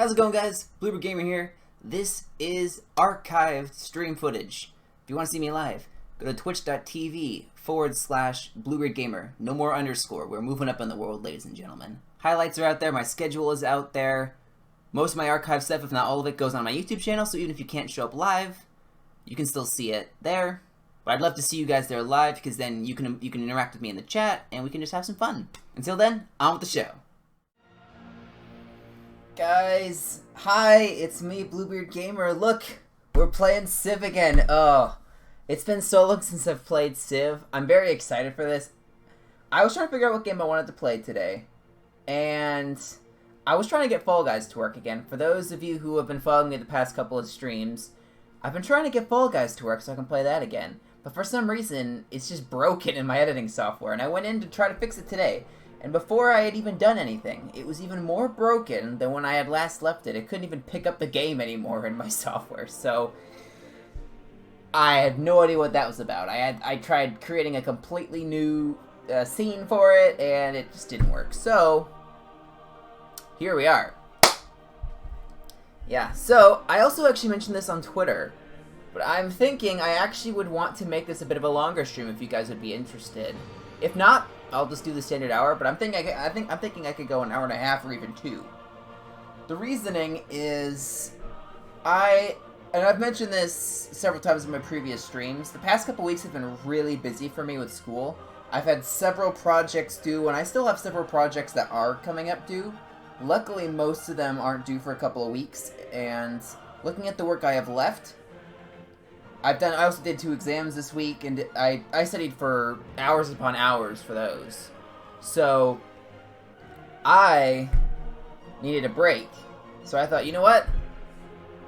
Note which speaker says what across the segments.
Speaker 1: How's it going, guys? Bluebird Gamer here. This is archived stream footage. If you want to see me live, go to twitch.tv/Bluebird Gamer. No more underscore. We're moving up in the world, ladies and gentlemen. Highlights are out there. My schedule is out there. Most of my archive stuff, if not all of it, goes on my YouTube channel, so even if you can't show up live, you can still see it there. But I'd love to see you guys there live, because then you can interact with me in the chat, and we can just have some fun. Until then, on with the show. Guys, hi, it's me, Bluebeard Gamer. Look, we're playing Civ again. Oh, it's been so long since I've played Civ. I'm very excited for this. I was trying to figure out what game I wanted to play today, and I was trying to get Fall Guys to work again. For those of you who have been following me the past couple of streams, I've been trying to get Fall Guys to work so I can play that again. But for some reason, it's just broken in my editing software, and I went in to try to fix it today. And before I had even done anything, it was even more broken than when I had last left it. It couldn't even pick up the game anymore in my software, so I had no idea what that was about. I tried creating a completely new scene for it, and it just didn't work. So here we are. Yeah, so I also actually mentioned this on Twitter, but I'm thinking I actually would want to make this a bit of a longer stream if you guys would be interested. If not, I'll just do the standard hour, but I'm thinking I could go an hour and a half or even 2. The reasoning is and I've mentioned this several times in my previous streams, the past couple weeks have been really busy for me with school. I've had several projects due, and I still have several projects that are coming up due. Luckily, most of them aren't due for a couple of weeks, and looking at the work I have left, I also did 2 exams this week, and I studied for hours upon hours for those. So, I needed a break. So I thought, you know what?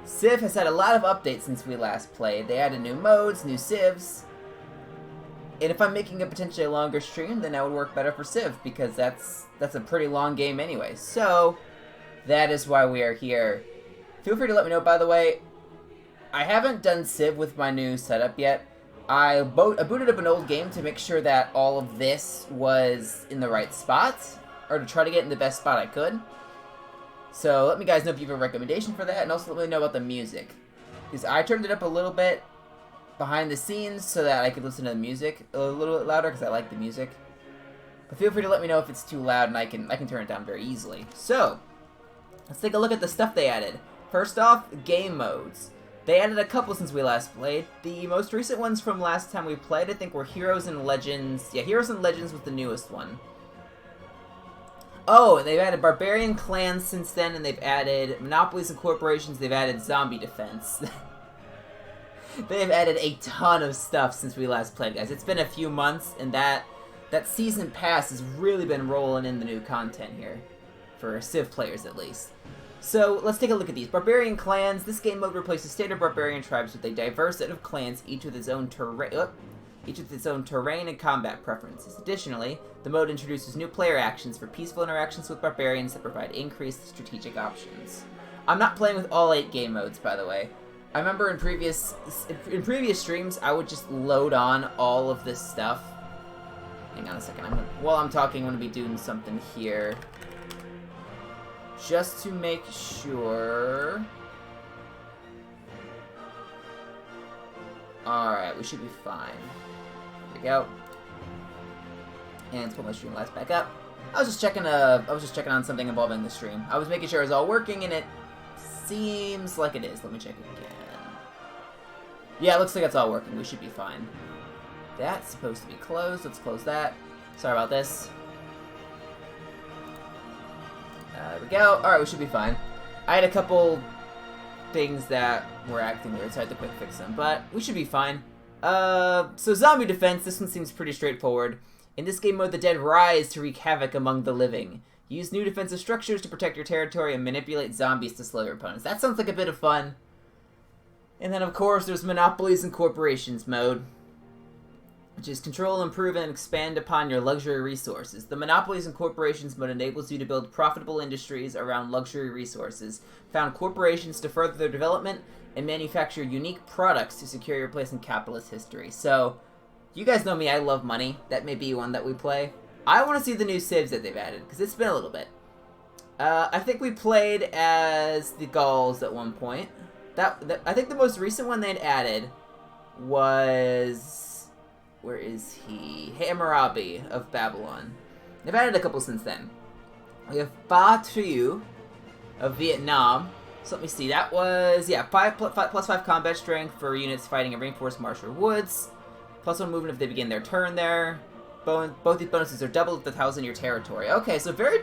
Speaker 1: Civ has had a lot of updates since we last played. They added new modes, new Civs. And if I'm making a potentially longer stream, then that would work better for Civ, because that's a pretty long game anyway. So, that is why we are here. Feel free to let me know, by the way. I haven't done Civ with my new setup yet. I booted up an old game to make sure that all of this was in the right spot, or to try to get in the best spot I could. So let me guys know if you have a recommendation for that, and also let me know about the music. Because I turned it up a little bit behind the scenes so that I could listen to the music a little bit louder, because I like the music. But feel free to let me know if it's too loud, and I can turn it down very easily. So, let's take a look at the stuff they added. First off, game modes. They added a couple since we last played. The most recent ones from last time we played, I think, were Heroes and Legends. Yeah, Heroes and Legends was the newest one. Oh, and they've added Barbarian Clans since then, and they've added Monopolies and Corporations. They've added Zombie Defense. They've added a ton of stuff since we last played, guys. It's been a few months, and that Season Pass has really been rolling in the new content here. For Civ players, at least. So, let's take a look at these. Barbarian Clans. This game mode replaces standard barbarian tribes with a diverse set of clans, each with its own terrain and combat preferences. Additionally, the mode introduces new player actions for peaceful interactions with barbarians that provide increased strategic options. I'm not playing with all 8 game modes, by the way. I remember in previous streams, I would just load on all of this stuff. Hang on a second. While I'm talking, I'm going to be doing something here. Just to make sure. Alright, we should be fine. There we go. And let's put my Streamlabs back up. I was just checking on something involving the stream. I was making sure it was all working, and it seems like it is. Let me check again. Yeah, it looks like it's all working. We should be fine. That's supposed to be closed. Let's close that. Sorry about this. There we go. Alright, we should be fine. I had a couple things that were acting weird, so I had to quick fix them, but we should be fine. So Zombie Defense, this one seems pretty straightforward. In this game mode, the dead rise to wreak havoc among the living. Use new defensive structures to protect your territory and manipulate zombies to slow your opponents. That sounds like a bit of fun. And then, of course, there's Monopolies and Corporations mode, which is control, improve, and expand upon your luxury resources. The Monopolies and Corporations mode enables you to build profitable industries around luxury resources, found corporations to further their development, and manufacture unique products to secure your place in capitalist history. So, you guys know me, I love money. That may be one that we play. I want to see the new Civs that they've added, because it's been a little bit. I think we played as the Gauls at one point. I think the most recent one they had added was... Where is he? Hammurabi of Babylon. They've added a couple since then. We have Ba Trieu of Vietnam. So let me see. That was, yeah, plus 5 combat strength for units fighting in rainforest, marsh, or woods. Plus 1 movement if they begin their turn there. Both these bonuses are doubled if the tile's in your territory. Okay, so very...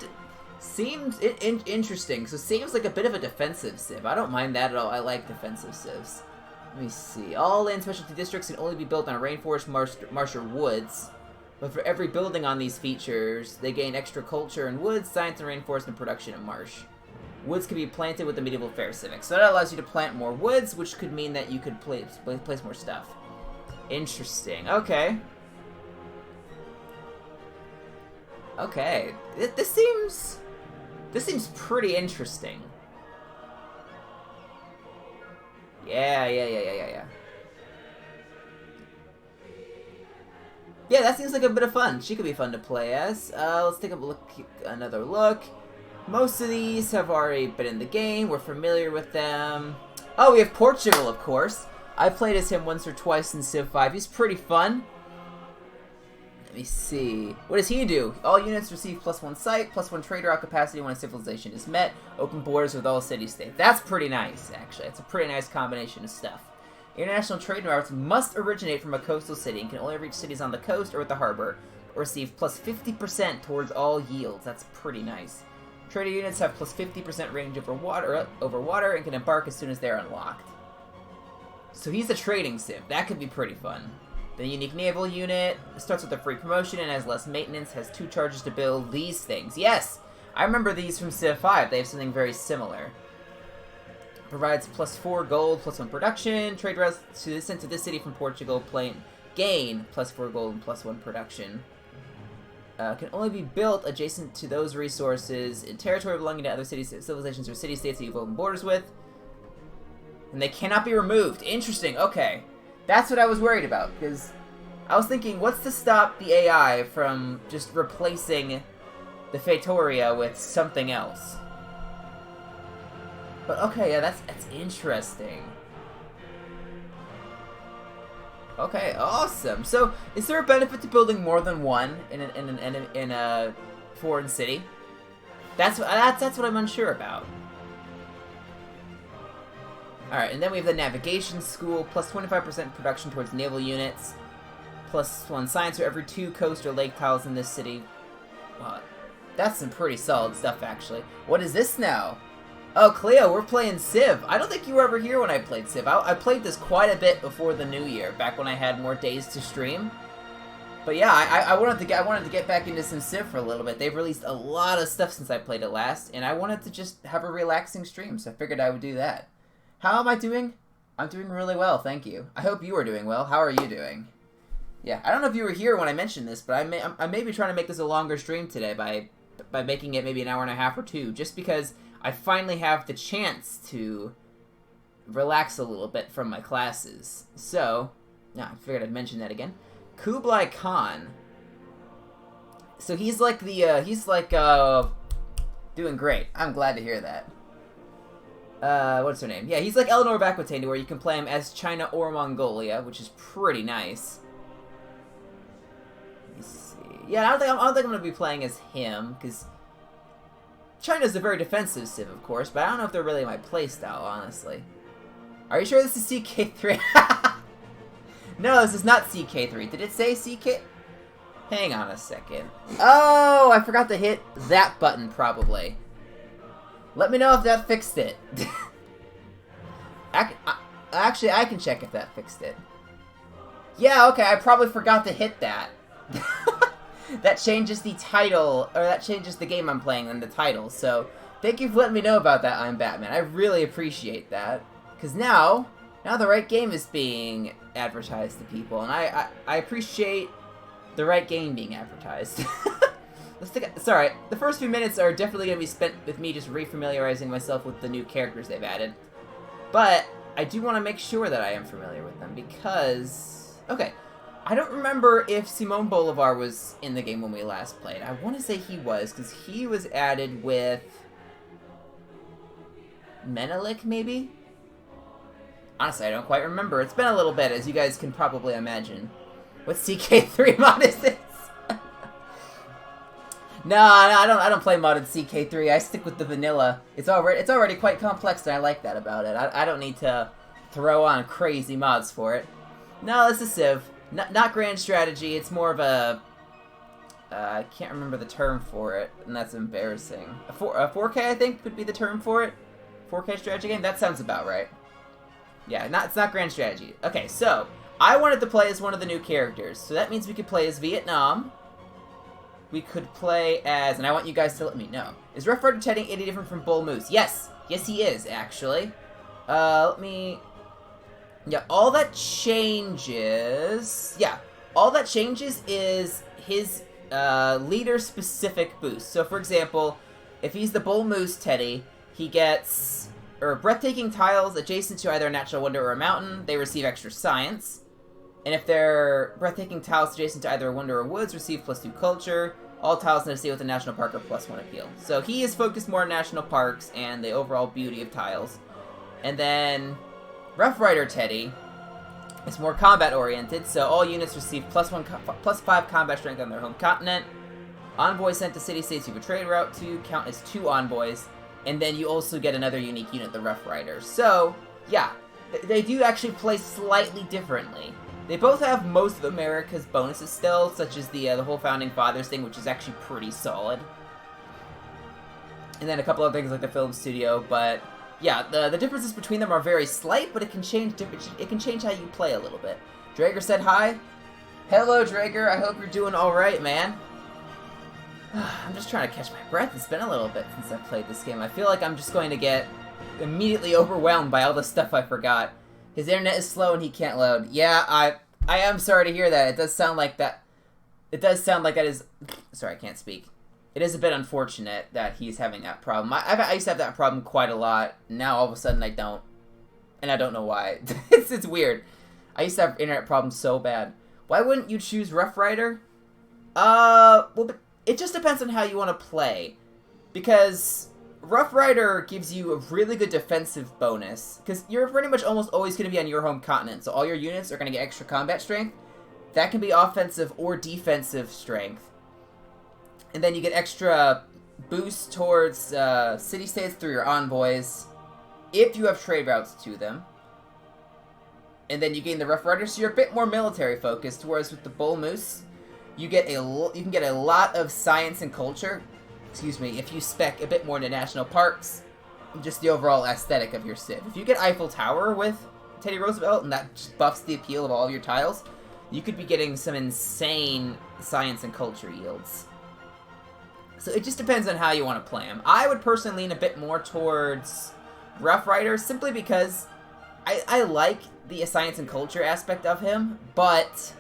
Speaker 1: Seems interesting. So seems like a bit of a defensive civ. I don't mind that at all. I like defensive civs. Let me see. All land specialty districts can only be built on rainforest, marsh, or woods. But for every building on these features, they gain extra culture in woods, science and rainforest, and production in marsh. Woods can be planted with the medieval fair civic. So that allows you to plant more woods, which could mean that you could place more stuff. Interesting. Okay. Okay. This seems pretty interesting. Yeah. Yeah, that seems like a bit of fun. She could be fun to play as. Let's take another look. Most of these have already been in the game. We're familiar with them. Oh, we have Portugal, of course. I played as him once or twice in Civ 5. He's pretty fun. Let me see. What does he do? All units receive +1 sight, +1 trade route capacity when a civilization is met. Open borders with all city-states. That's pretty nice, actually. It's a pretty nice combination of stuff. International trade routes must originate from a coastal city and can only reach cities on the coast or at the harbor, or receive +50% towards all yields. That's pretty nice. Trader units have +50% range over water and can embark as soon as they're unlocked. So he's a trading civ. That could be pretty fun. The unique naval unit starts with a free promotion and has less maintenance, has 2 charges to build these things. Yes! I remember these from Civ 5. They have something very similar. Provides +4 gold, +1 production. Trade routes sent to this city from Portugal gain +4 gold and +1 production. Can only be built adjacent to those resources in territory belonging to other civilizations or city-states that you've opened borders with. And they cannot be removed. Interesting, okay. That's what I was worried about, because I was thinking, what's to stop the AI from just replacing the Feitoria with something else? But okay, yeah, that's interesting. Okay, awesome. So, is there a benefit to building more than one in a foreign city? That's what I'm unsure about. Alright, and then we have the navigation school, +25% production towards naval units, +1 science for every 2 coast or lake tiles in this city. Wow, that's some pretty solid stuff, actually. What is this now? Oh, Cleo, we're playing Civ. I don't think you were ever here when I played Civ. I played this quite a bit before the new year, back when I had more days to stream. But yeah, I wanted to get back into some Civ for a little bit. They've released a lot of stuff since I played it last, and I wanted to just have a relaxing stream, so I figured I would do that. How am I doing? I'm doing really well, thank you. I hope you are doing well. How are you doing? Yeah, I don't know if you were here when I mentioned this, but I may be trying to make this a longer stream today by making it maybe an hour and a half or 2, just because I finally have the chance to relax a little bit from my classes. So, yeah, I figured I'd mention that again. Kublai Khan. So he's like doing great. I'm glad to hear that. What's her name? Yeah, he's like Eleanor of Aquitaine, where you can play him as China or Mongolia, which is pretty nice. Let me see. Yeah, I don't think I'm gonna be playing as him, because China's a very defensive civ, of course, but I don't know if they're really my playstyle, honestly. Are you sure this is CK3? No, this is not CK3. Did it say CK? Hang on a second. Oh, I forgot to hit that button, probably. Let me know if that fixed it. Actually, I can check if that fixed it. Yeah, okay, I probably forgot to hit that. That changes the title, or that changes the game I'm playing and the title, so thank you for letting me know about that, I'm Batman. I really appreciate that. Because now the right game is being advertised to people, and I appreciate the right game being advertised. Sorry, the first few minutes are definitely going to be spent with me just refamiliarizing myself with the new characters they've added. But I do want to make sure that I am familiar with them because... Okay, I don't remember if Simon Bolivar was in the game when we last played. I want to say he was, because he was added with Menelik, maybe? Honestly, I don't quite remember. It's been a little bit, as you guys can probably imagine. What CK3 mod is this? No, I don't play modded CK3. I stick with the vanilla. It's already quite complex, and I like that about it. I don't need to throw on crazy mods for it. No, this is Civ. Not grand strategy. It's more of a... I can't remember the term for it, and that's embarrassing. A 4K, I think, would be the term for it. 4K strategy game? That sounds about right. Yeah, it's not grand strategy. Okay, so, I wanted to play as one of the new characters. So that means we could play as Vietnam. We could play as, and I want you guys to let me know. Is Rough Rider Teddy any different from Bull Moose? Yes! Yes, he is, actually. Let me... Yeah, all that changes... Yeah, all that changes is his leader-specific boost. So, for example, if he's the Bull Moose Teddy, he gets... breathtaking tiles adjacent to either a natural wonder or a mountain, they receive extra science. And if they're breathtaking tiles adjacent to either a wonder or woods, receive +2 culture. All tiles in a state with a national park are +1 appeal. So he is focused more on national parks and the overall beauty of tiles. And then Rough Rider Teddy is more combat-oriented, so all units receive +5 combat strength on their home continent. Envoys sent to city-states you have a trade route to count as 2 envoys. And then you also get another unique unit, the Rough Riders. So, yeah, they do actually play slightly differently. They both have most of America's bonuses still, such as the whole Founding Fathers thing, which is actually pretty solid. And then a couple of things like the film studio, but yeah, the differences between them are very slight, but it can change how you play a little bit. Drager said hi. Hello, Drager. I hope you're doing all right, man. I'm just trying to catch my breath. It's been a little bit since I've played this game. I feel like I'm just going to get immediately overwhelmed by all the stuff I forgot. His internet is slow and he can't load. Yeah, I am sorry to hear that. It does sound like that. It does sound like that is... Sorry, I can't speak. It is a bit unfortunate that he's having that problem. I used to have that problem quite a lot. Now all of a sudden I don't. And I don't know why. It's weird. I used to have internet problems so bad. Why wouldn't you choose Rough Rider? Well, but it just depends on how you want to play. Because Rough Rider gives you a really good defensive bonus. Because you're pretty much almost always going to be on your home continent. So all your units are going to get extra combat strength. That can be offensive or defensive strength. And then you get extra boost towards city-states through your envoys. If you have trade routes to them. And then you gain the Rough Rider, so you're a bit more military focused. Whereas with the Bull Moose, you can get a lot of science and culture. Excuse me, if you spec a bit more into national parks, just the overall aesthetic of your Civ. If you get Eiffel Tower with Teddy Roosevelt, and that just buffs the appeal of all of your tiles, you could be getting some insane science and culture yields. So it just depends on how you want to play them. I would personally lean a bit more towards Rough Rider, simply because I like the science and culture aspect of him, but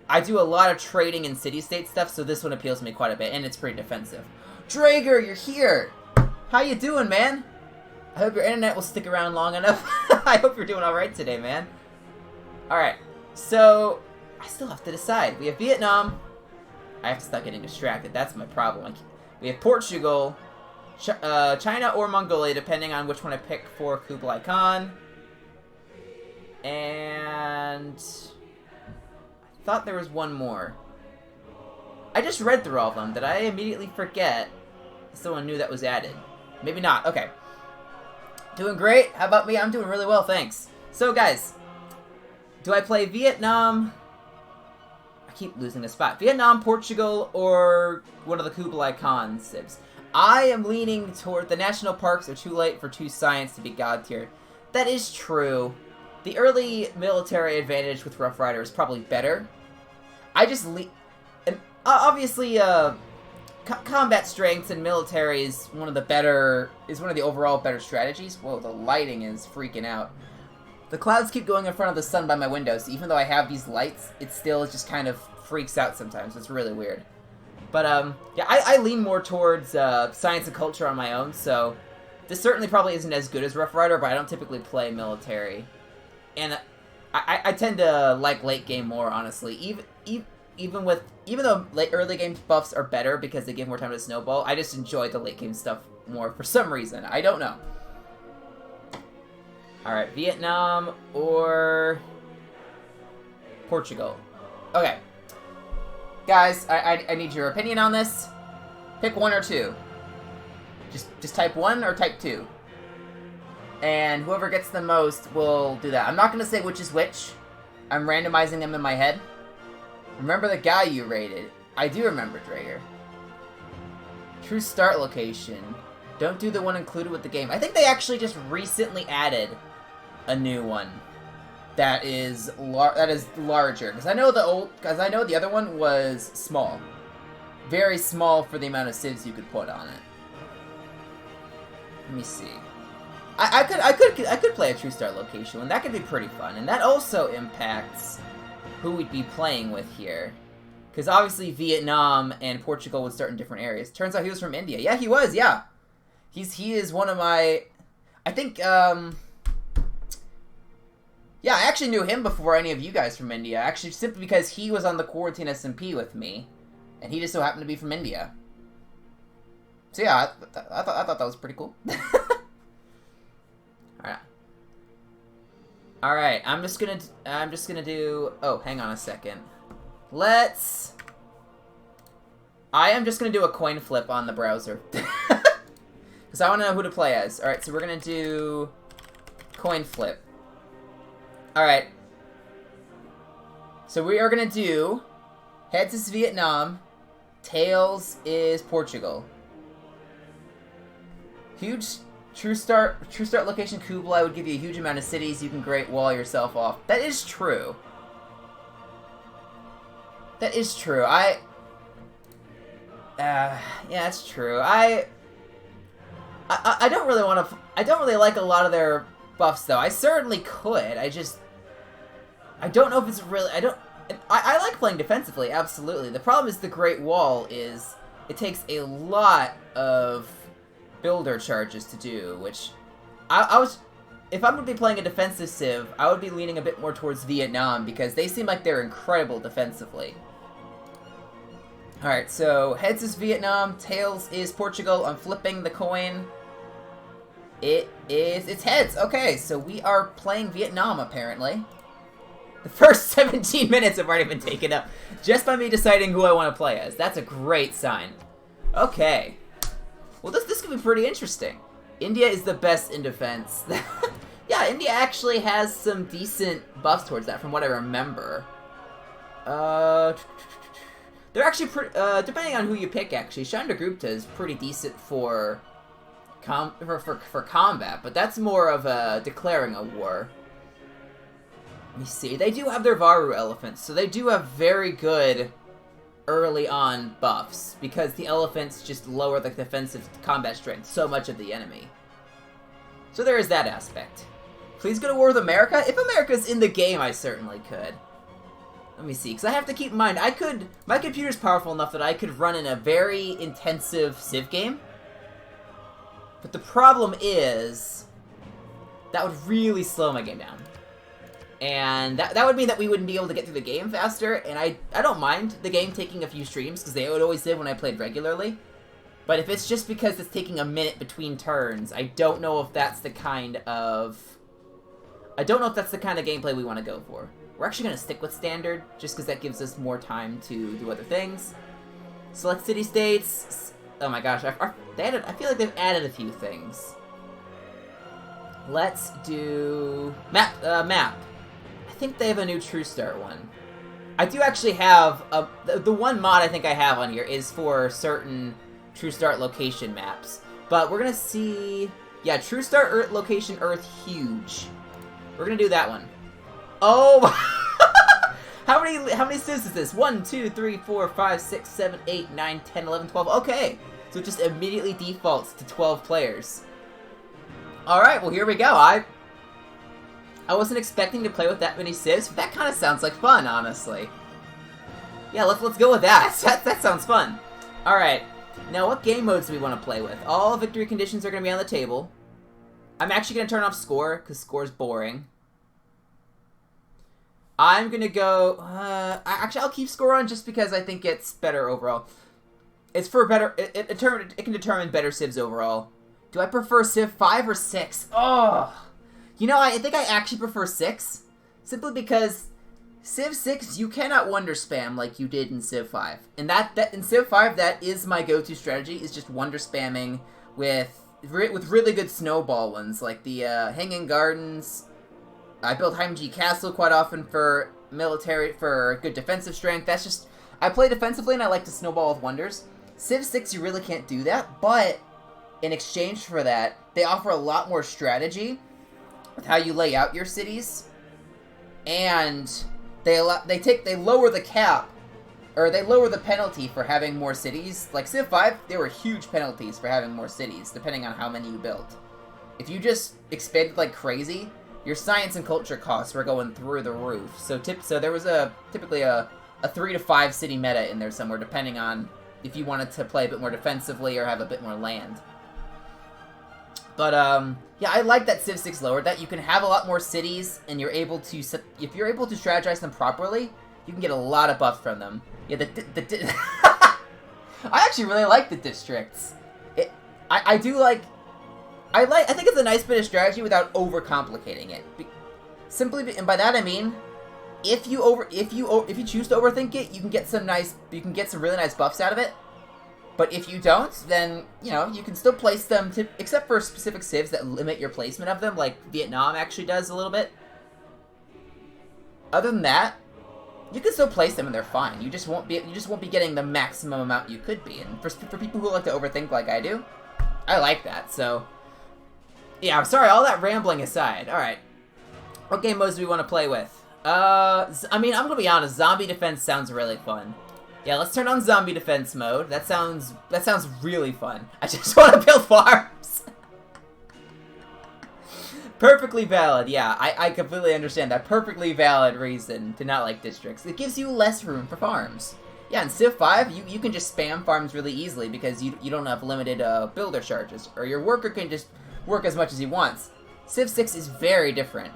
Speaker 1: I do a lot of trading and city-state stuff, so this one appeals to me quite a bit, and it's pretty defensive. Drager, you're here! How you doing, man? I hope your internet will stick around long enough. I hope you're doing alright today, man. Alright, so I still have to decide. We have Vietnam. I have to stop getting distracted. That's my problem. We have Portugal, China, or Mongolia, depending on which one I pick for Kublai Khan. And I thought there was one more. I just read through all of them. Did I immediately forget someone new that was added? Maybe not. Okay. Doing great. How about me? I'm doing really well, thanks. So, guys, do I play Vietnam? I keep losing the spot. Vietnam, Portugal, or one of the Kublai Khan Civs? I am leaning toward the national parks are too late for 2 science to be god tier. That is true. The early military advantage with Rough Rider is probably better. I just obviously, combat strengths and military is one of the overall better strategies. Whoa, the lighting is freaking out. The clouds keep going in front of the sun by my windows. So even though I have these lights, it still just kind of freaks out sometimes. It's really weird. But, yeah, I lean more towards science and culture on my own, so this certainly probably isn't as good as Rough Rider, but I don't typically play military. And I tend to like late game more, honestly. Even though early game buffs are better because they give more time to snowball, I just enjoy the late game stuff more for some reason. I don't know. Alright, Vietnam or Portugal. Okay. Guys, I need your opinion on this. Pick one or two. Just type 1 or type 2. And whoever gets the most will do that. I'm not going to say which is which. I'm randomizing them in my head. Remember the guy you rated. I do remember Drager. True start location. Don't do the one included with the game. I think they actually just recently added a new one that is larger. Because I know the other one was small. Very small for the amount of civs you could put on it. Let me see. I could play a true start location one. That could be pretty fun, and that also impacts who we'd be playing with here. Because obviously Vietnam and Portugal would start in different areas. Turns out he was from India. Yeah, he was. Yeah, he is one of my. I think. Yeah, I actually knew him before any of you guys from India. Actually, simply because he was on the Quarantine SMP with me, and he just so happened to be from India. So yeah, I thought that was pretty cool. All right. I'm just gonna do. Oh, hang on a second. I am just gonna do a coin flip on the browser because I want to know who to play as. All right, so we're gonna do coin flip. All right. So we are gonna do heads is Vietnam, tails is Portugal. Huge. True start location Kublai would give you a huge amount of cities you can Great Wall yourself off. That is true. That is true. Yeah, that's true. I don't really want to. I don't really like a lot of their buffs though. I certainly could. I don't know if it's really. I like playing defensively. Absolutely. The problem is the Great Wall is it takes a lot of builder charges to do, which if I'm going to be playing a defensive civ, I would be leaning a bit more towards Vietnam because they seem like they're incredible defensively. Alright, so heads is Vietnam, tails is Portugal. I'm flipping the coin. It's heads. Okay, so we are playing Vietnam apparently. The first 17 minutes have already been taken up just by me deciding who I want to play as. That's a great sign. Okay. Well, this could be pretty interesting. India is the best in defense. Yeah, India actually has some decent buffs towards that, from what I remember. They're actually pretty, depending on who you pick, actually. Chandragupta is pretty decent for combat, but that's more of a declaring a war. Let me see. They do have their Varu elephants, so they do have very good early on buffs, because the elephants just lower the defensive combat strength so much of the enemy. So there is that aspect. Please go to war with America? If America's in the game, I certainly could. Let me see, because I have to keep in mind, my computer's powerful enough that I could run in a very intensive Civ game. But the problem is, that would really slow my game down. And that would mean that we wouldn't be able to get through the game faster, and I don't mind the game taking a few streams, because they would always did when I played regularly. But if it's just because it's taking a minute between turns, I don't know if that's the kind of gameplay we want to go for. We're actually going to stick with standard, just because that gives us more time to do other things. Select city-states. Oh my gosh, I feel like they've added a few things. Let's do map. I think they have a new True Start one. I do actually have the one mod I think I have on here is for certain True Start location maps. But we're gonna see, yeah, True Start location Earth huge. We're gonna do that one. Oh, how many civs is this? 1, 2, 3, 4, 5, 6, 7, 8, 9, 10, 11, 12. Okay, so it just immediately defaults to 12 players. All right, well here we go. I wasn't expecting to play with that many civs, but that kind of sounds like fun, honestly. Yeah, let's go with that. That sounds fun. All right, now what game modes do we want to play with? All victory conditions are going to be on the table. I'm actually going to turn off score, because score's boring. I'm going to go... actually, I'll keep score on just because I think it's better overall. It's for better... It can determine better civs overall. Do I prefer Civ 5 or 6? Oh! You know, I think I actually prefer 6. Simply because Civ 6, you cannot wonder spam like you did in Civ 5. And that in Civ 5, that is my go-to strategy, is just wonder spamming with really good snowball ones, like the Hanging Gardens. I build Heimji Castle quite often for good defensive strength. That's just, I play defensively and I like to snowball with wonders. Civ 6, you really can't do that, but in exchange for that, they offer a lot more strategy with how you lay out your cities, and they lower the cap, or they lower the penalty for having more cities. Like Civ 5, there were huge penalties for having more cities, depending on how many you built. If you just expanded like crazy, your science and culture costs were going through the roof. So there was typically a 3 to 5 city meta in there somewhere, depending on if you wanted to play a bit more defensively or have a bit more land. But, yeah, I like that Civ 6 lowered that. You can have a lot more cities, and you're able to, if you're able to strategize them properly, you can get a lot of buff from them. Yeah, I actually really like the districts. I think it's a nice bit of strategy without overcomplicating it. And by that I mean, if you choose to overthink it, you can get some really nice buffs out of it. But if you don't, then, you know, you can still place them, except for specific civs that limit your placement of them, like Vietnam actually does a little bit. Other than that, you can still place them and they're fine. You just won't be getting the maximum amount you could be. And for people who like to overthink like I do, I like that. So, yeah, I'm sorry, all that rambling aside. Alright. What game modes do we want to play with? I mean, I'm gonna be honest, zombie defense sounds really fun. Yeah, let's turn on zombie defense mode. That sounds really fun. I just want to build farms. Perfectly valid, yeah. I completely understand that. Perfectly valid reason to not like districts. It gives you less room for farms. Yeah, in Civ 5, you can just spam farms really easily because you don't have limited builder charges, or your worker can just work as much as he wants. Civ 6 is very different.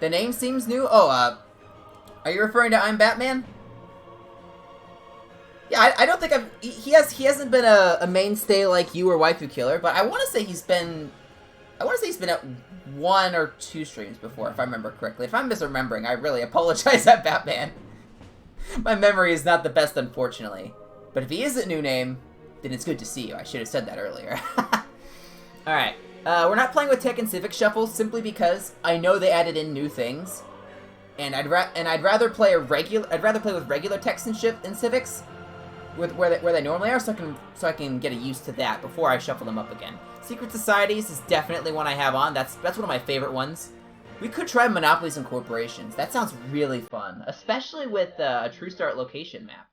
Speaker 1: The name seems new. Oh, are you referring to I'm Batman? Yeah, I don't think he hasn't been a mainstay like you or Waifu Killer, but I want to say he's been at 1 or 2 streams before, if I remember correctly. If I'm misremembering, I really apologize at Batman. My memory is not the best, unfortunately. But if he is a new name, then it's good to see you. I should have said that earlier. Alright, we're not playing with Tech and Civic Shuffle simply because I know they added in new things. And I'd rather play with regular Techs and Civics, where they normally are, so I can get used to that before I shuffle them up again. Secret Societies is definitely one I have on. That's one of my favorite ones. We could try Monopolies and Corporations. That sounds really fun, especially with a True Start location map.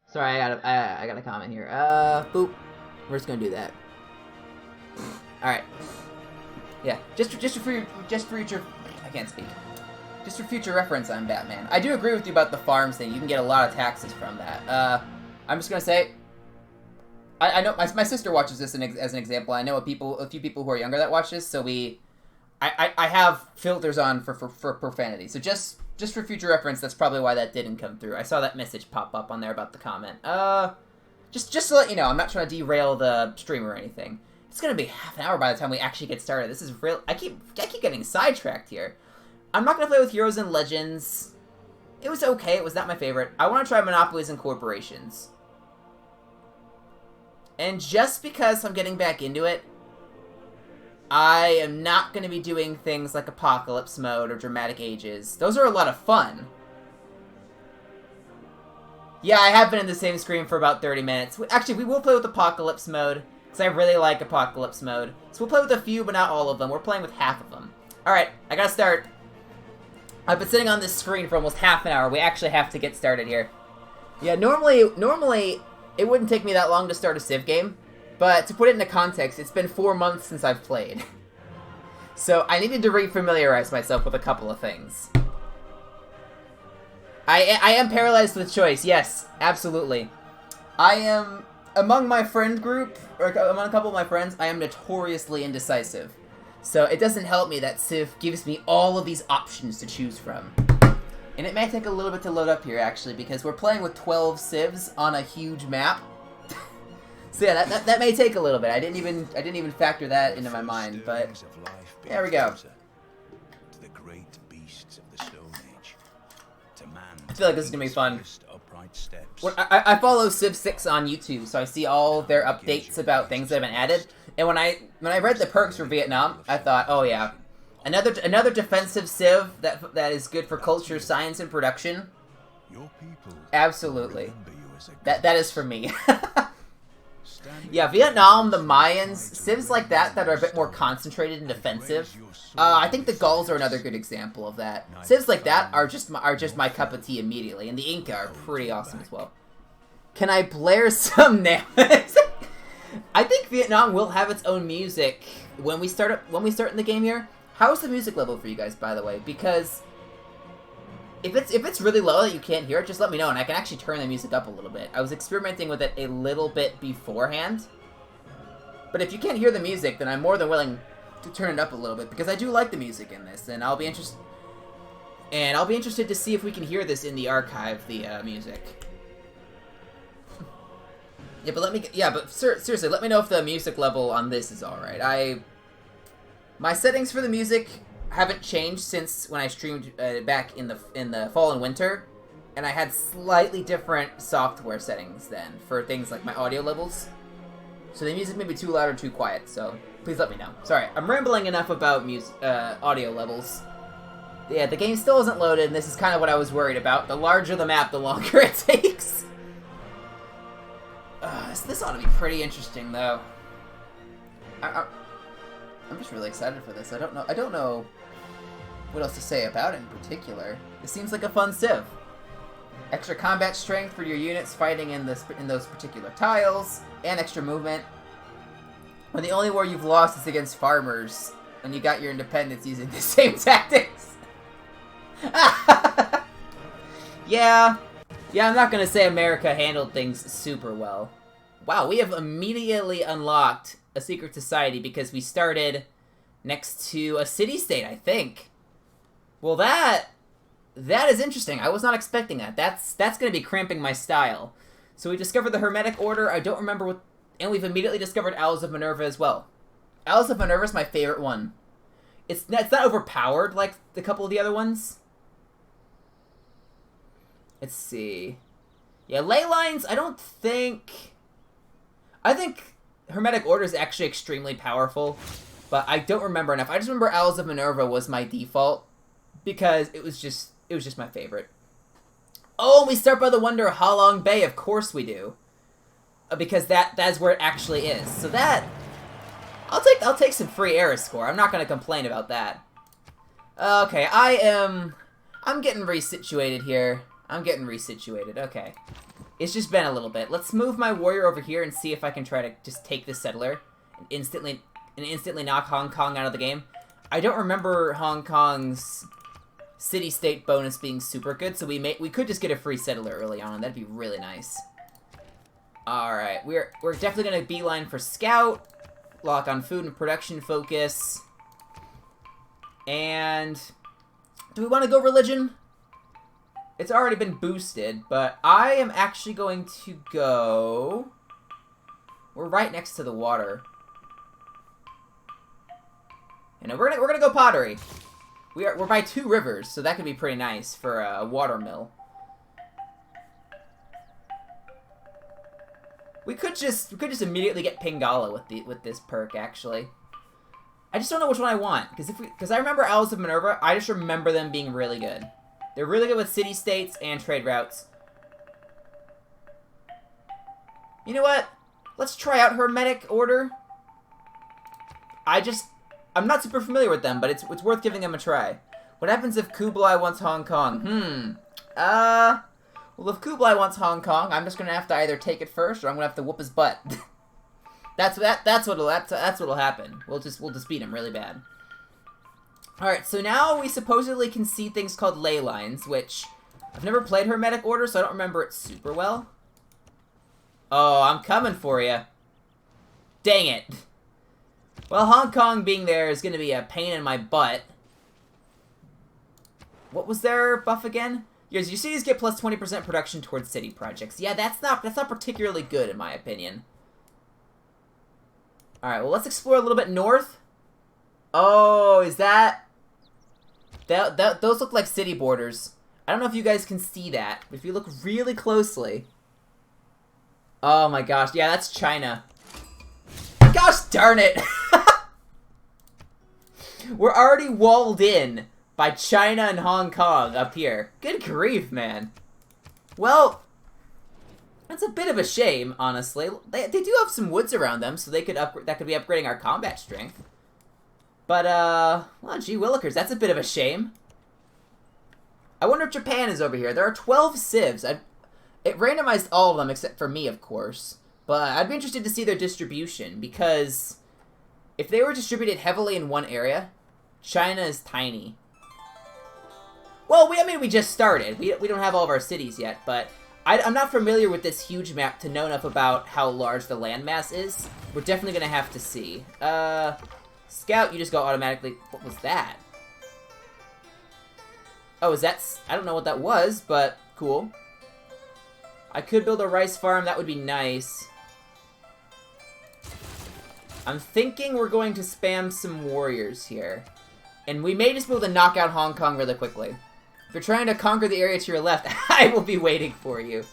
Speaker 1: Sorry, I got a comment here. Boop. We're just gonna do that. Alright. Yeah, just for future... I can't speak. Just for future reference, I'm Batman. I do agree with you about the farms thing. You can get a lot of taxes from that. I'm just gonna say... I know my sister watches this as an example. I know a few people who are younger that watch this, so I have filters on for profanity. So just for future reference, that's probably why that didn't come through. I saw that message pop up on there about the comment. Just to let you know, I'm not trying to derail the stream or anything. It's gonna be half an hour by the time we actually get started. This is real. I keep getting sidetracked here. I'm not gonna play with Heroes and Legends. It was okay. It was not my favorite. I want to try Monopolies and Corporations. And just because I'm getting back into it, I am not going to be doing things like Apocalypse Mode or Dramatic Ages. Those are a lot of fun. Yeah, I have been in the same screen for about 30 minutes. Actually, we will play with Apocalypse Mode, because I really like Apocalypse Mode. So we'll play with a few, but not all of them. We're playing with half of them. Alright, I gotta start. I've been sitting on this screen for almost half an hour. We actually have to get started here. Yeah, normally, it wouldn't take me that long to start a Civ game. But to put it into context, it's been 4 months since I've played. So I needed to re-familiarize myself with a couple of things. I am paralyzed with choice, yes, absolutely. I am, among my friend group, or among a couple of my friends, I am notoriously indecisive. So it doesn't help me that Civ gives me all of these options to choose from. And it may take a little bit to load up here, actually, because we're playing with 12 civs on a huge map. So yeah, that may take a little bit. I didn't even factor that into my mind, but there we go. I feel like this is gonna be fun. I follow Civ 6 on YouTube, so I see all their updates about things that have been added. And when I read the perks for Vietnam, I thought, oh yeah, another defensive Civ that is good for culture, science, and production. Absolutely, that is for me. Yeah, Vietnam, the Mayans, civs like that are a bit more concentrated and defensive. I think the Gauls are another good example of that. Civs like that are just my cup of tea immediately, and the Inca are pretty awesome as well. Can I blare some names? I think Vietnam will have its own music when we start in the game here. How's the music level for you guys, by the way? Because if it's really low that you can't hear it, just let me know, and I can actually turn the music up a little bit. I was experimenting with it a little bit beforehand. But if you can't hear the music, then I'm more than willing to turn it up a little bit, because I do like the music in this, and I'll be interested to see if we can hear this in the archive, the music. Yeah, but seriously, let me know if the music level on this is alright. My settings for the music haven't changed since when I streamed back in the fall and winter, and I had slightly different software settings then for things like my audio levels. So the music may be too loud or too quiet, so please let me know. Sorry, I'm rambling enough about audio levels. Yeah, the game still isn't loaded, and this is kind of what I was worried about. The larger the map, the longer it takes. This ought to be pretty interesting, though. I'm just really excited for this. I don't know what else to say about it in particular. It seems like a fun civ. Extra combat strength for your units fighting in those particular tiles, and extra movement. When the only war you've lost is against farmers, and you got your independence using the same tactics. Yeah, I'm not gonna say America handled things super well. Wow, we have immediately unlocked a secret society because we started next to a city-state, I think. Well, that is interesting. I was not expecting that. That's going to be cramping my style. So we discovered the Hermetic Order. I don't remember what... And we've immediately discovered Owls of Minerva as well. Owls of Minerva is my favorite one. It's not overpowered like a couple of the other ones. Let's see. Yeah, ley lines, I don't think... I think Hermetic Order is actually extremely powerful, but I don't remember enough. I just remember Owls of Minerva was my default, because it was just my favorite. Oh, we start by the wonder of Halong Bay. Of course we do, because that's where it actually is. So that I'll take some free era score. I'm not gonna complain about that. Okay, I'm getting resituated here. I'm getting resituated. Okay, it's just been a little bit. Let's move my warrior over here and see if I can try to just take this settler and instantly knock Hong Kong out of the game. I don't remember Hong Kong's city-state bonus being super good, so we could just get a free settler early on, and that'd be really nice. Alright, we're definitely gonna beeline for scout, lock on food and production focus, and do we want to go religion? It's already been boosted, but I am actually going to go... We're right next to the water. You know, we're gonna go pottery. We're by 2 rivers, so that could be pretty nice for a water mill. We could just immediately get Pingala with this perk, actually. I just don't know which one I want, because I remember Owls of Minerva. I just remember them being really good. They're really good with city-states and trade routes. You know what? Let's try out Hermetic Order. I'm not super familiar with them, but it's worth giving them a try. What happens if Kublai wants Hong Kong? Well, if Kublai wants Hong Kong, I'm just gonna have to either take it first, or I'm gonna have to whoop his butt. that's what'll happen. We'll just beat him really bad. All right, so now we supposedly can see things called ley lines, which I've never played Hermetic Order, so I don't remember it super well. Oh, I'm coming for you. Dang it. Well, Hong Kong being there is going to be a pain in my butt. What was their buff again? Yes, your cities get plus 20% production towards city projects. Yeah, that's not particularly good in my opinion. Alright, well let's explore a little bit north. Oh, is that... Those look like city borders. I don't know if you guys can see that, but if you look really closely... Oh my gosh, yeah, that's China. Gosh darn it! We're already walled in by China and Hong Kong up here. Good grief, man. Well, that's a bit of a shame, honestly. They do have some woods around them, so they could that could be upgrading our combat strength. But, well, gee willikers, that's a bit of a shame. I wonder if Japan is over here. There are 12 civs. It randomized all of them, except for me, of course. But I'd be interested to see their distribution, because if they were distributed heavily in one area, China is tiny. Well, I mean, we just started. We don't have all of our cities yet, but I'm not familiar with this huge map to know enough about how large the landmass is. We're definitely going to have to see. Scout, you just go automatically... What was that? Oh, is that... I don't know what that was, but cool. I could build a rice farm. That would be nice. I'm thinking we're going to spam some warriors here. And we may just be able to knock out Hong Kong really quickly. If you're trying to conquer the area to your left, I will be waiting for you.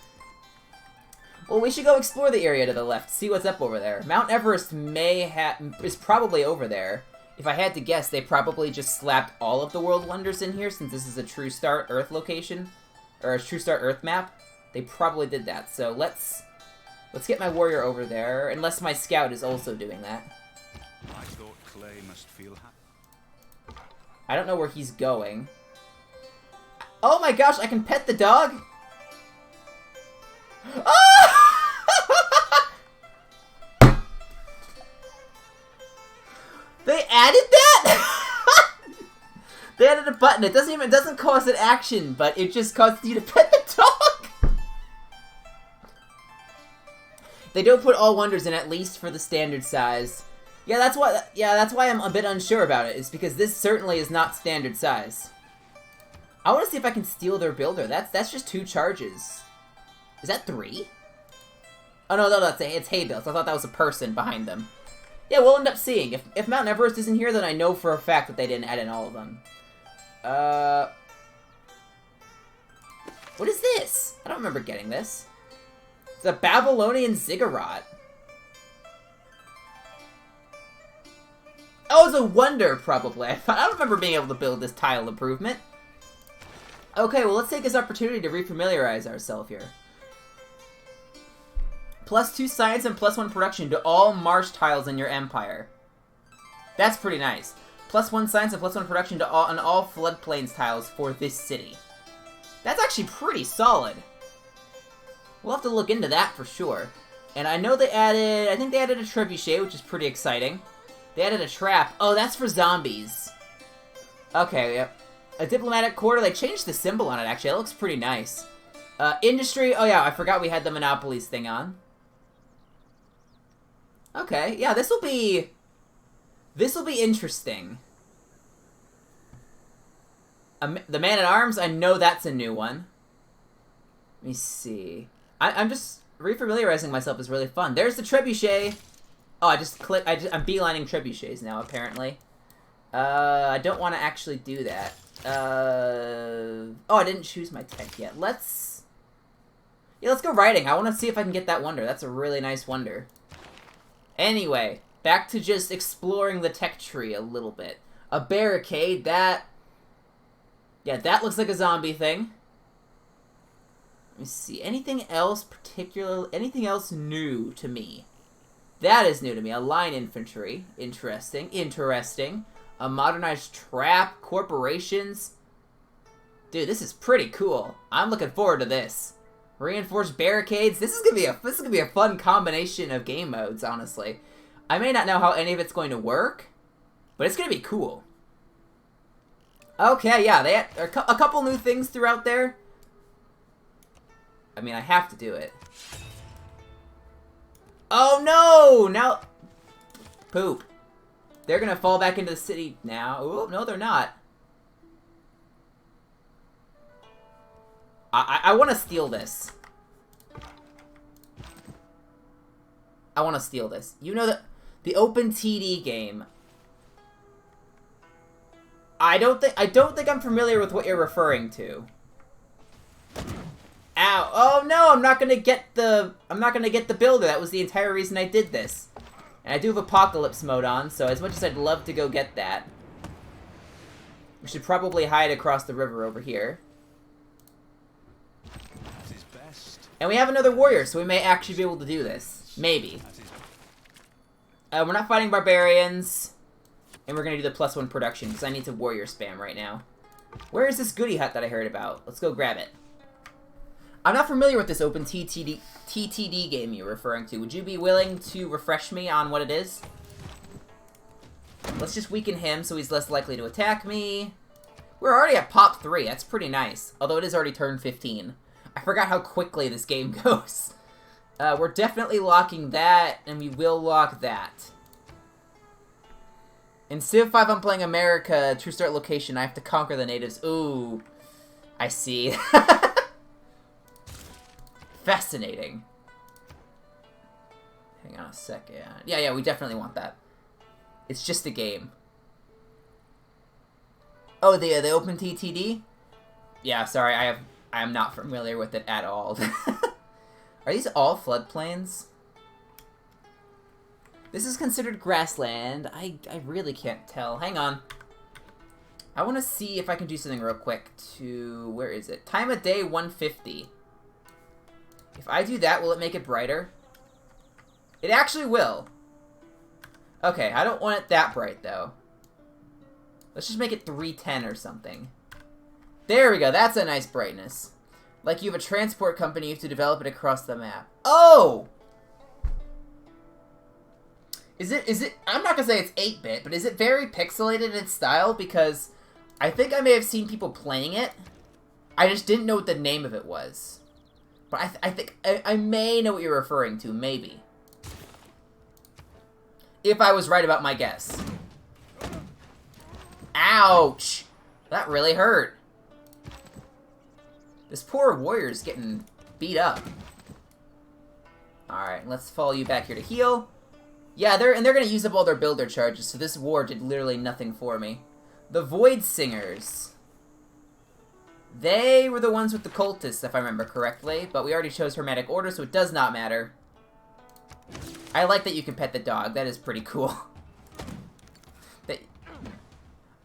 Speaker 1: Well, we should go explore the area to the left, see what's up over there. Mount Everest is probably over there. If I had to guess, they probably just slapped all of the world wonders in here, since this is a True Start Earth location. Or a True Start Earth map. They probably did that, so let's get my warrior over there, unless my scout is also doing that.
Speaker 2: I thought Clay must feel happy.
Speaker 1: I don't know where he's going. Oh my gosh, I can pet the dog? Oh! They added that? They added a button. It doesn't cause an action, but it just causes you to pet the dog. They don't put all wonders in, at least for the standard size. Yeah, that's why I'm a bit unsure about it. It's because this certainly is not standard size. I want to see if I can steal their builder. That's just 2 charges. Is that 3? Oh no, it's hay bales. I thought that was a person behind them. Yeah, we'll end up seeing. If Mount Everest isn't here, then I know for a fact that they didn't add in all of them. What is this? I don't remember getting this. It's a Babylonian Ziggurat. Oh, it's a wonder, probably. I don't remember being able to build this tile improvement. Okay, well, let's take this opportunity to refamiliarize ourselves here. +2 science and +1 production to all marsh tiles in your empire. That's pretty nice. +1 science and +1 production to all floodplains tiles for this city. That's actually pretty solid. We'll have to look into that for sure. And I know they added... I think they added a trebuchet, which is pretty exciting. They added a trap. Oh, that's for zombies. Okay, yep. A diplomatic quarter. They changed the symbol on it, actually. It looks pretty nice. Industry. Oh, yeah, I forgot we had the Monopolies thing on. Okay, yeah, this will be interesting. The Man-at-Arms, I know that's a new one. Let me see. I'm just... Refamiliarizing myself is really fun. There's the trebuchet. Oh, I'm beelining trebuchets now, apparently. I don't want to actually do that. Oh, I didn't choose my tech yet. Let's go riding. I want to see if I can get that wonder. That's a really nice wonder. Anyway, back to just exploring the tech tree a little bit. A barricade, that looks like a zombie thing. Let me see. Anything else anything else new to me? That is new to me. A line infantry. Interesting. Interesting. A modernized trap. Corporations. Dude, this is pretty cool. I'm looking forward to this. Reinforced barricades. This is gonna be a fun combination of game modes, honestly. I may not know how any of it's going to work, but it's gonna be cool. Okay, yeah, they had a couple new things throughout there. I mean, I have to do it. Oh no! Now... Poop. They're gonna fall back into the city now. Oh, no, they're not. I want to steal this. I want to steal this. You know that the open TD game. I don't think I'm familiar with what you're referring to. Ow! Oh no! I'm not gonna get the builder. That was the entire reason I did this. And I do have apocalypse mode on, so as much as I'd love to go get that, we should probably hide across the river over here.
Speaker 2: That is best.
Speaker 1: And we have another warrior, so we may actually be able to do this. Maybe. We're not fighting barbarians, and we're gonna do the +1 production because I need to warrior spam right now. Where is this goodie hut that I heard about? Let's go grab it. I'm not familiar with this open TTD game you're referring to. Would you be willing to refresh me on what it is? Let's just weaken him so he's less likely to attack me. We're already at pop 3. That's pretty nice. Although it is already turn 15. I forgot how quickly this game goes. We're definitely locking that, and we will lock that. In Civ 5, I'm playing America, True Start location. I have to conquer the natives. Ooh. I see. Fascinating. Hang on a second. Yeah, we definitely want that. It's just a game. Oh, the open TTD? Yeah, sorry, I am not familiar with it at all. Are these all floodplains? This is considered grassland. I really can't tell. Hang on. I want to see if I can do something real quick to... Where is it? Time of day 150. If I do that, will it make it brighter? It actually will. Okay, I don't want it that bright, though. Let's just make it 310 or something. There we go. That's a nice brightness. Like you have a transport company, you have to develop it across the map. Oh! Is it... I'm not gonna say it's 8-bit, but is it very pixelated in its style? Because I think I may have seen people playing it. I just didn't know what the name of it was. But I think I may know what you're referring to, maybe. If I was right about my guess. Ouch! That really hurt. This poor warrior's getting beat up. Alright, let's follow you back here to heal. Yeah, they're gonna use up all their builder charges, so this war did literally nothing for me. The Void Singers. They were the ones with the cultists, if I remember correctly, but we already chose Hermetic Order, so it does not matter. I like that you can pet the dog. That is pretty cool.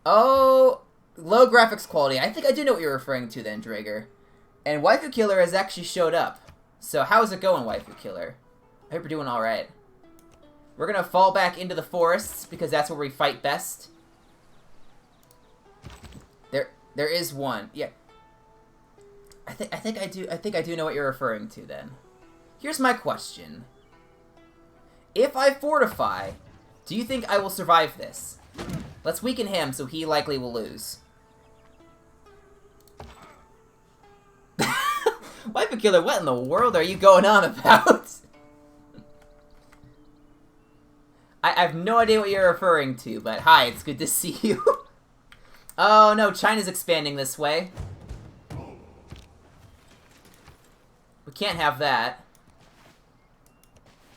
Speaker 1: Oh, low graphics quality. I think I do know what you're referring to then, Drager. And Waifu Killer has actually showed up. So how's it going, Waifu Killer? I hope you're doing alright. We're gonna fall back into the forests, because that's where we fight best. There is one. Yeah. I think I do know what you're referring to then. Here's my question. If I fortify, do you think I will survive this? Let's weaken him so he likely will lose. Waifu Killer, what in the world are you going on about? I have no idea what you're referring to, but hi, it's good to see you. Oh no, China's expanding this way. We can't have that.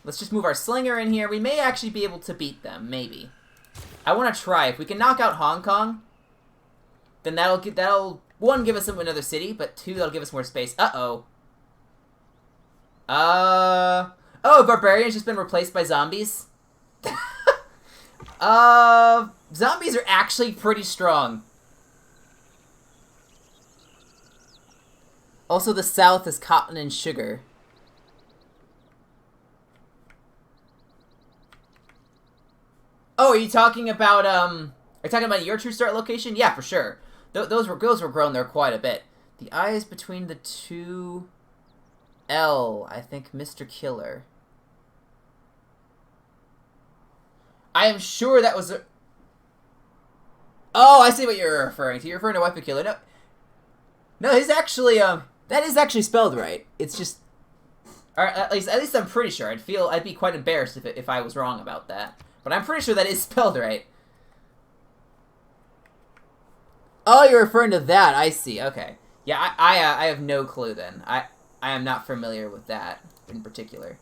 Speaker 1: Let's just move our slinger in here. We may actually be able to beat them, maybe. I want to try. If we can knock out Hong Kong, then that'll one, give us another city, but two, that'll give us more space. Uh-oh. Oh, Barbarian's just been replaced by zombies? Zombies are actually pretty strong. Also, the south is cotton and sugar. Oh, are you talking about, your True Start location? Yeah, for sure. Those were grown there quite a bit. The eyes between the two... L, I think Mr. Killer. I am sure that was a... Oh, I see what you're referring to. You're referring to Waifu Killer. No, he's actually, that is actually spelled right. It's just... Or at least I'm pretty sure. I'd be quite embarrassed if I was wrong about that. But I'm pretty sure that is spelled right. Oh, you're referring to that. I see. Okay. Yeah, I have no clue then. I am not familiar with that in particular.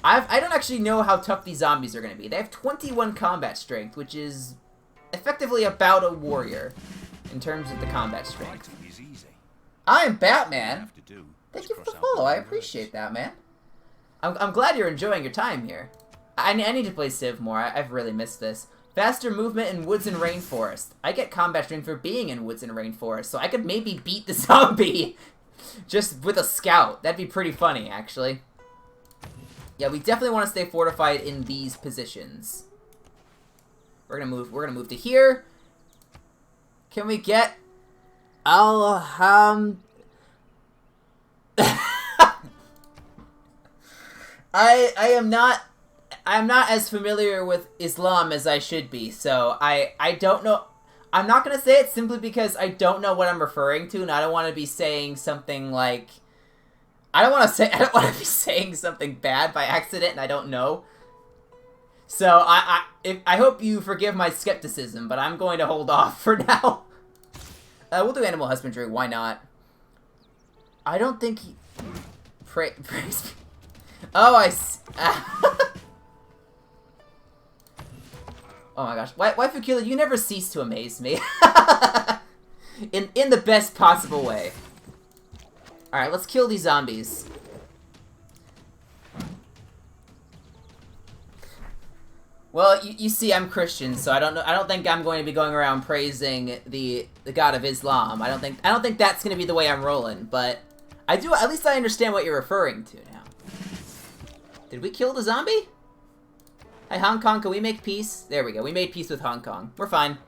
Speaker 1: I don't actually know how tough these zombies are going to be. They have 21 combat strength, which is effectively about a warrior in terms of the combat strength. I'm Batman. Thank you for the follow. I appreciate that, man. I'm glad you're enjoying your time here. I need to play Civ more. I've really missed this. Faster movement in woods and rainforest. I get combat strength for being in woods and rainforest, so I could maybe beat the zombie just with a scout. That'd be pretty funny, actually. Yeah, we definitely want to stay fortified in these positions. We're gonna move to here. Can we get I am not as familiar with Islam as I should be, so I don't know. I'm not gonna say it simply because I don't know what I'm referring to, and I don't want to be saying something like I don't want to be saying something bad by accident, and I don't know. So I hope you forgive my skepticism, but I'm going to hold off for now. We'll do animal husbandry. Why not? I don't think he praise. Oh, oh my gosh, Waifu Killer, you never cease to amaze me. in the best possible way. Alright, let's kill these zombies. Well, you see, I'm Christian, so I don't think I'm going to be going around praising the God of Islam. I don't think that's going to be the way I'm rolling, but I do, at least I understand what you're referring to now. Did we kill the zombie? Hey, Hong Kong, can we make peace? There we go. We made peace with Hong Kong. We're fine.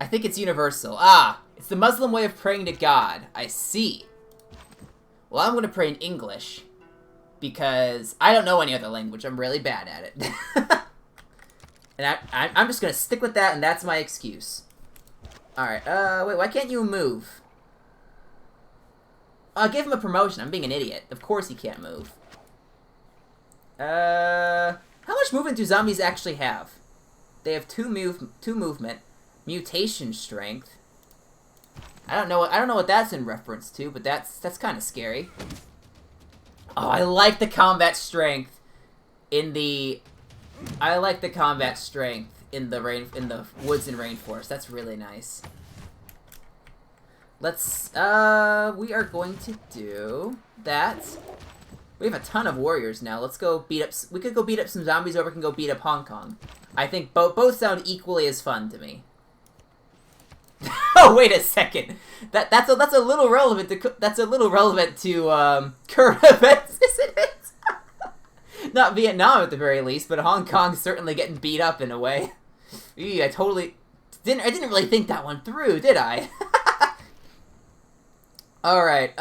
Speaker 1: I think it's universal. Ah, it's the Muslim way of praying to God. I see. Well, I'm going to pray in English. Because I don't know any other language. I'm really bad at it. And I'm just going to stick with that, and that's my excuse. Alright, wait, why can't you move? Give him a promotion. I'm being an idiot. Of course he can't move. How much movement do zombies actually have? They have two movement, mutation strength. I don't know what that's in reference to, but that's kind of scary. Oh, I like the combat strength in the woods and rainforest. That's really nice. Let's we are going to do that. We have a ton of warriors now. Let's go beat up... We could go beat up some zombies, or we can go beat up Hong Kong. I think both sound equally as fun to me. Oh, wait a second. That's a little relevant to current events, isn't it? Not Vietnam at the very least, but Hong Kong's certainly getting beat up in a way. Eee, I didn't really think that one through, did I? All right.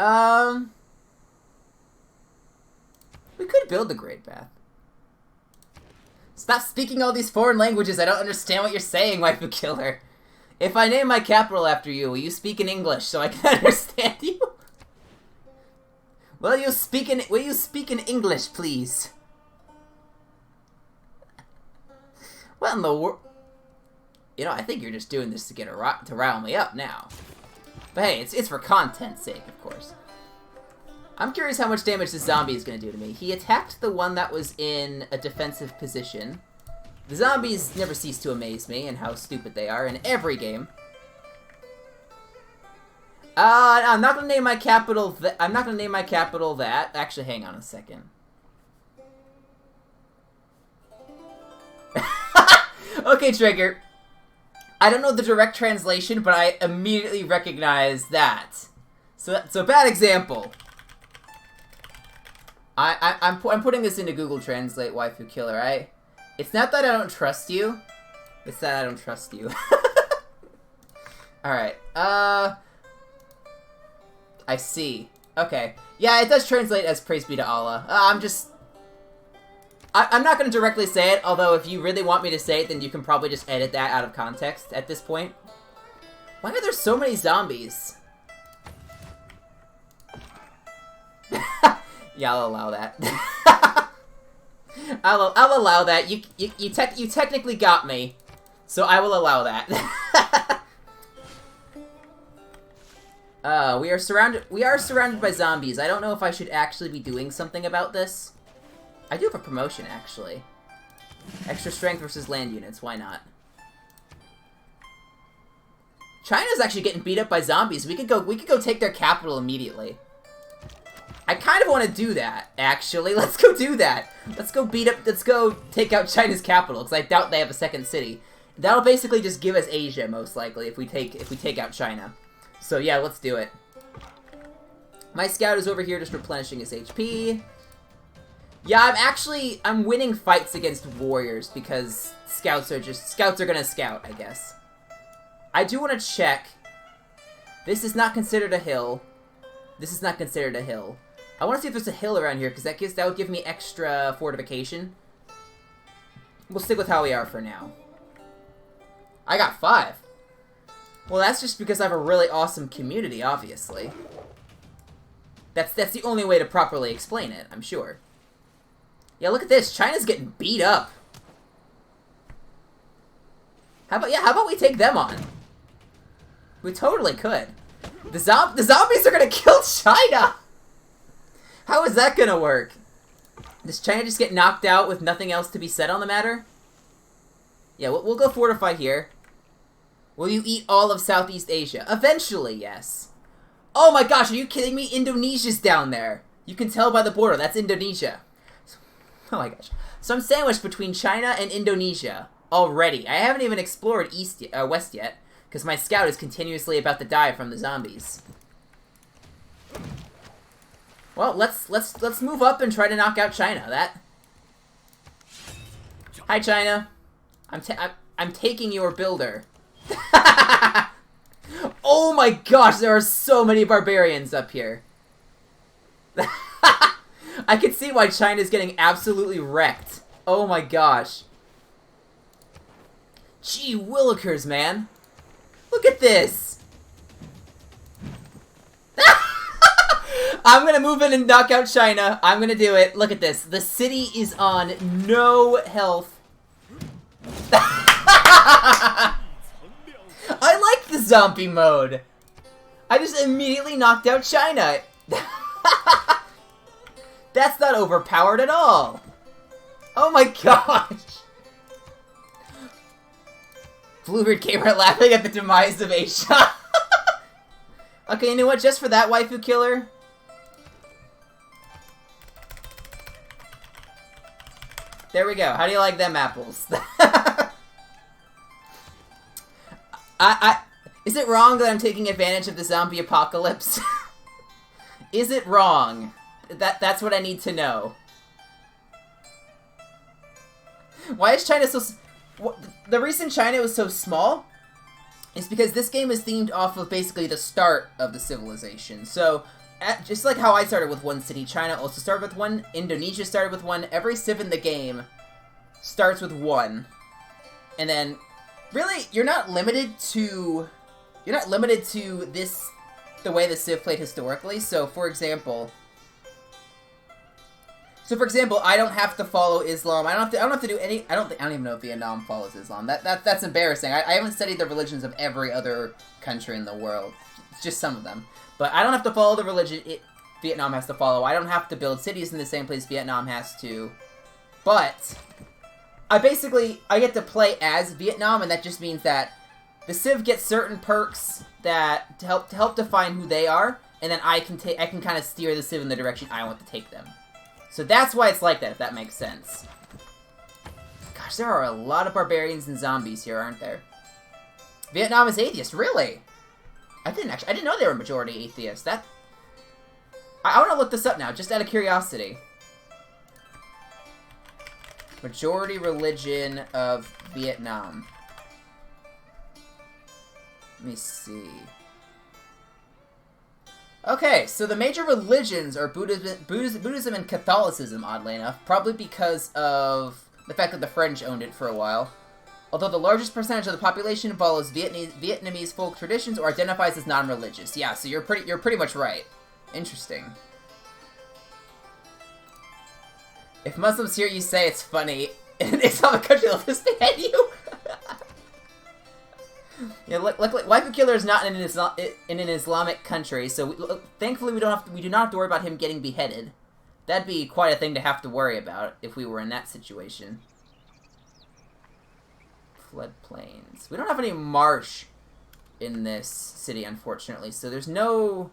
Speaker 1: We could build the Great Bath. Stop speaking all these foreign languages. I don't understand what you're saying, Waifu Killer. If I name my capital after you, will you speak in English so I can understand you? Will you speak in English, please? What in the world? You know, I think you're just doing this to to rile me up now. But hey, it's for content's sake, of course. I'm curious how much damage this zombie is going to do to me. He attacked the one that was in a defensive position. The zombies never cease to amaze me and how stupid they are in every game. I'm not going to name my capital I'm not going to name my capital that. Actually, hang on a second. Okay, Trigger. I don't know the direct translation, but I immediately recognize that. So bad example. I'm putting this into Google Translate, Waifu Killer, right? It's not that I don't trust you. It's that I don't trust you. Alright, I see. Okay. Yeah, it does translate as praise be to Allah. I'm not going to directly say it, although if you really want me to say it, then you can probably just edit that out of context at this point. Why are there so many zombies? Yeah, I'll allow that. I'll allow that. You technically got me, so I will allow that. We are surrounded by zombies. I don't know if I should actually be doing something about this. I do have a promotion, actually. Extra strength versus land units, why not? China's actually getting beat up by zombies. We could go take their capital immediately. I kind of want to do that, actually. Let's go do that. Let's go take out China's capital, because I doubt they have a second city. That'll basically just give us Asia, most likely, if we take out China. So yeah, let's do it. My scout is over here just replenishing his HP. Yeah, I'm winning fights against warriors because scouts are gonna scout, I guess. I do want to check. This is not considered a hill. This is not considered a hill. I want to see if there's a hill around here because that would give me extra fortification. We'll stick with how we are for now. I got 5. Well, that's just because I have a really awesome community, obviously. That's the only way to properly explain it, I'm sure. Yeah, look at this. China's getting beat up. How about we take them on? We totally could. The zombies are gonna kill China! How is that gonna work? Does China just get knocked out with nothing else to be said on the matter? Yeah, we'll go fortify here. Will you eat all of Southeast Asia? Eventually, yes. Oh my gosh, are you kidding me? Indonesia's down there. You can tell by the border, that's Indonesia. Oh my gosh. So I'm sandwiched between China and Indonesia already. I haven't even explored west yet, because my scout is continuously about to die from the zombies. Well, let's move up and try to knock out China. Hi, China. I'm taking your builder. Oh my gosh, there are so many barbarians up here. I can see why China's getting absolutely wrecked. Oh my gosh. Gee willikers, man. Look at this. I'm gonna move in and knock out China. I'm gonna do it. Look at this. The city is on no health. I like the zombie mode. I just immediately knocked out China. That's not overpowered at all. Oh my gosh. Bluebeard Gamer laughing at the demise of Asia. Okay, you know what? Just for that waifu killer. There we go. How do you like them apples? Is it wrong that I'm taking advantage of the zombie apocalypse? Is it wrong? That's what I need to know. Why is China so... The reason China was so small is because this game is themed off of basically the start of the civilization. So, just like how I started with one city, China also started with one, Indonesia started with one, every civ in the game starts with one. And then, really, you're not limited to this, the way the civ played historically. So, for example, I don't have to follow Islam. I don't have to do any. I don't even know if Vietnam follows Islam. That's embarrassing. I haven't studied the religions of every other country in the world. It's just some of them. But I don't have to follow the religion Vietnam has to follow. I don't have to build cities in the same place Vietnam has to. But I get to play as Vietnam, and that just means that the Civ gets certain perks that help define who they are, and then I can kind of steer the Civ in the direction I want to take them. So that's why it's like that, if that makes sense. Gosh, there are a lot of barbarians and zombies here, aren't there? Vietnam is atheist, really? I didn't know they were majority atheist. I want to look this up now, just out of curiosity. Majority religion of Vietnam. Let me see. Okay, so the major religions are Buddhism and Catholicism, oddly enough, probably because of the fact that the French owned it for a while. Although the largest percentage of the population follows Vietnamese folk traditions or identifies as non-religious. Yeah, so you're pretty much right. Interesting. If Muslims hear you say it's funny, in an Islamic country they'll just behead you. Yeah, luckily, Waifu Killer is not in an Islamic country, so thankfully we do not have to worry about him getting beheaded. That'd be quite a thing to have to worry about if we were in that situation. Floodplains. We don't have any marsh in this city, unfortunately, so there's no...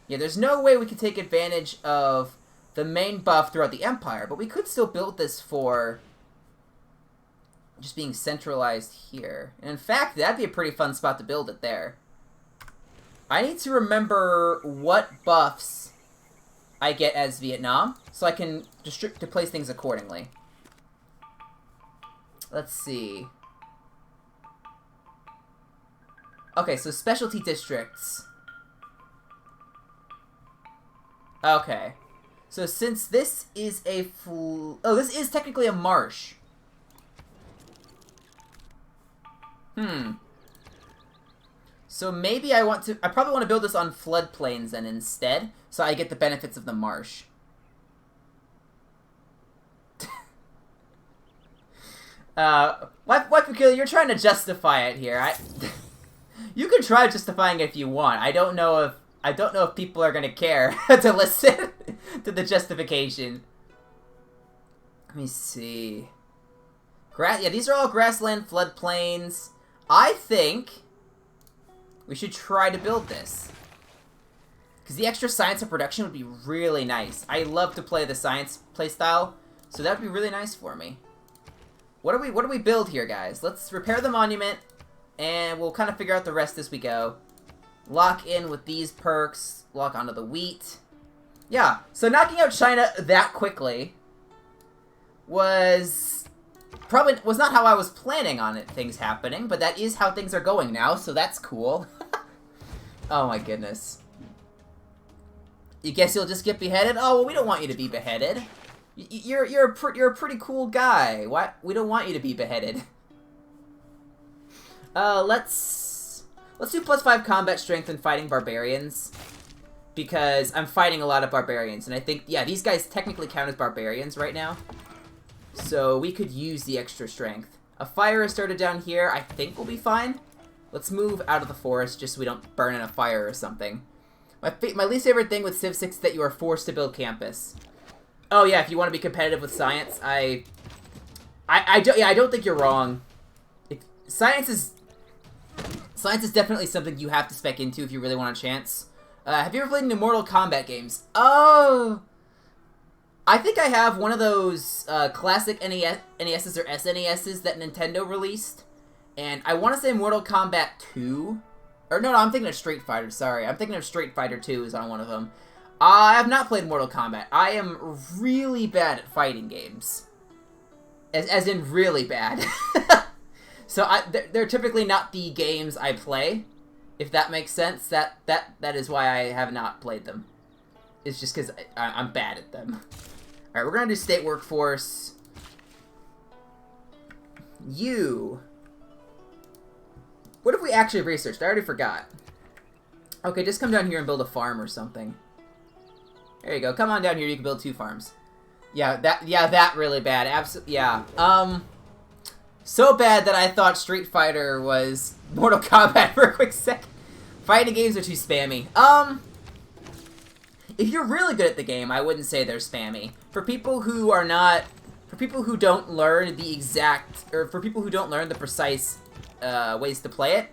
Speaker 1: Yeah, there's no way we could take advantage of the main buff throughout the Empire, but we could still build this for just being centralized here. And in fact, that'd be a pretty fun spot to build it there. I need to remember what buffs I get as Vietnam, so I can to place things accordingly. Let's see. Okay, so specialty districts. Okay. So since this is a this is technically a marsh. So maybe I probably want to build this on floodplains then instead, so I get the benefits of the marsh. Waifu Killer, you're trying to justify it here. You can try justifying it if you want. I don't know if people are gonna care to listen to the justification. Let me see. Yeah, these are all grassland floodplains. I think we should try to build this, because the extra science of production would be really nice. I love to play the science playstyle, so that would be really nice for me. What do we build here, guys? Let's repair the monument, and we'll kind of figure out the rest as we go. Lock in with these perks. Lock onto the wheat. Yeah, so knocking out China that quickly was not how I was planning on things happening, but that is how things are going now, so that's cool. Oh my goodness. You guess you'll just get beheaded? Oh, well, we don't want you to be beheaded. You're a pretty cool guy. Why? We don't want you to be beheaded. Let's do +5 combat strength and fighting barbarians, because I'm fighting a lot of barbarians, and I think, yeah, these guys technically count as barbarians right now, so we could use the extra strength. A fire has started down here. I think we'll be fine. Let's move out of the forest just so we don't burn in a fire or something. My least favorite thing with Civ 6 is that you are forced to build campus. Oh yeah, if you want to be competitive with science, I don't think you're wrong. Science is definitely something you have to spec into if you really want a chance. Have you ever played any Mortal Kombat games? Oh, I think I have one of those classic NESs or SNESs that Nintendo released, and I want to say Mortal Kombat 2. Or no, I'm thinking of Street Fighter, sorry. I'm thinking of Street Fighter 2 is on one of them. I have not played Mortal Kombat. I am really bad at fighting games. As in really bad. So they're typically not the games I play, if that makes sense. That is why I have not played them. It's just because I'm bad at them. Alright, we're going to do state workforce. What if we actually researched? I already forgot. Okay, just come down here and build a farm or something. There you go. Come on down here. You can build 2 farms. Yeah, that really bad. Yeah. So bad that I thought Street Fighter was Mortal Kombat for a quick second. Fighting games are too spammy. If you're really good at the game, I wouldn't say they're spammy. For people who don't learn the exact, or for people who don't learn the precise ways to play it,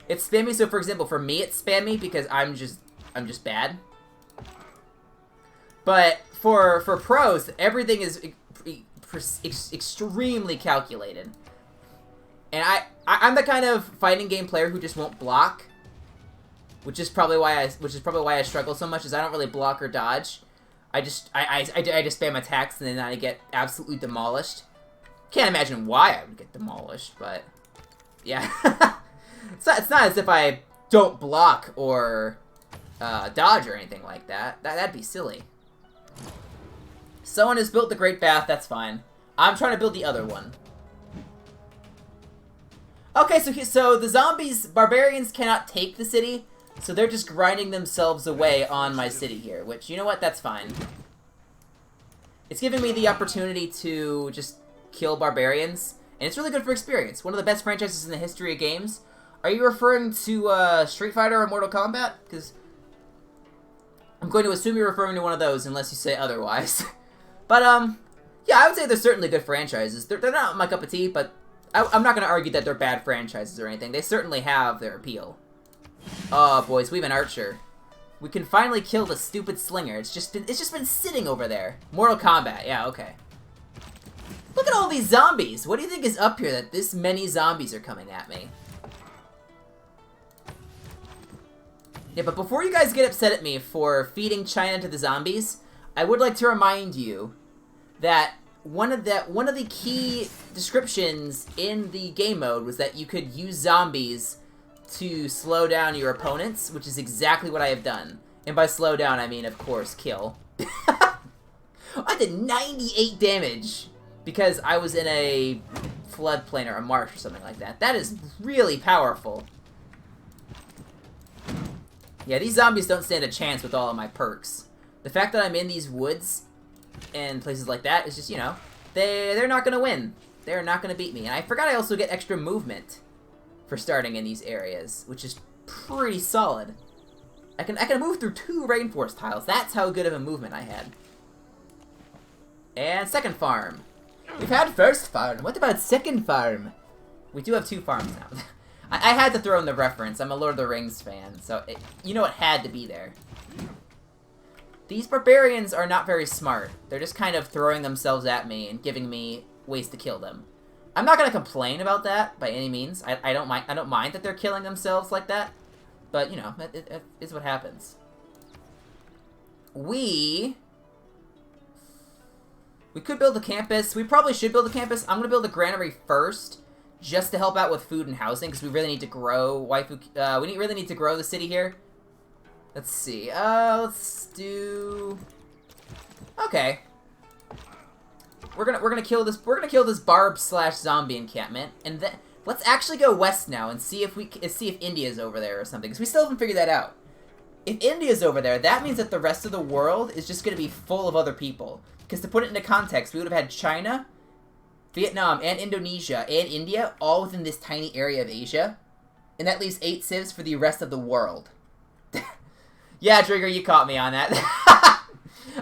Speaker 1: it's spammy. So, for example, for me, it's spammy because I'm just bad. But for pros, everything is extremely calculated. And I'm the kind of fighting game player who just won't block, which is probably why I struggle so much. Is I don't really block or dodge. I just spam attacks and then I get absolutely demolished. Can't imagine why I would get demolished, but yeah, it's not as if I don't block or dodge or anything like that. That'd be silly. Someone has built the Great Bath. That's fine. I'm trying to build the other one. Okay, so the barbarians cannot take the city, so they're just grinding themselves away on my city here, which, you know what, that's fine. It's giving me the opportunity to just kill barbarians, And it's really good for experience. One of the best franchises in the history of games. Are you referring to Street Fighter or Mortal Kombat? Because I'm going to assume you're referring to one of those unless you say otherwise. But, yeah, I would say they're certainly good franchises. They're not my cup of tea, but I'm not going to argue that they're bad franchises or anything. They certainly have their appeal. Oh, boys, we have an archer. We can finally kill the stupid slinger. It's just been sitting over there. Mortal Kombat, yeah, okay. Look at all these zombies. What do you think is up here that this many zombies are coming at me? Yeah, but before you guys get upset at me for feeding China to the zombies, I would like to remind you that one of the key descriptions in the game mode was that you could use zombies to slow down your opponents, which is exactly what I have done. And by slow down, I mean, of course, kill. I did 98 damage because I was in a floodplain or a marsh or something like that. That is really powerful. Yeah, these zombies don't stand a chance with all of my perks. The fact that I'm in these woods and places like that is just, you know, they're not going to win. They're not going to beat me. And I forgot I also get extra movement for starting in these areas, which is pretty solid. I can move through 2 rainforest tiles. That's how good of a movement I had. And second farm. We've had first farm. What about second farm? We do have 2 farms now. I had to throw in the reference. I'm a Lord of the Rings fan, so you know it had to be there. These barbarians are not very smart. They're just kind of throwing themselves at me and giving me ways to kill them. I'm not gonna complain about that by any means. I don't mind that they're killing themselves like that, but you know, it is what happens. We could build a campus. We probably should build a campus. I'm gonna build a granary first, just to help out with food and housing, because we really need to grow waifu. We really need to grow the city here. Let's see. Let's do. Okay. We're gonna kill this. We're gonna kill this barb/zombie encampment, and then let's actually go west now and see if India's over there or something, because we still haven't figured that out. If India's over there, that means that the rest of the world is just gonna be full of other people. Because to put it into context, we would have had China, Vietnam, and Indonesia, and India, all within this tiny area of Asia. And that leaves 8 civs for the rest of the world. Yeah, Trigger, you caught me on that.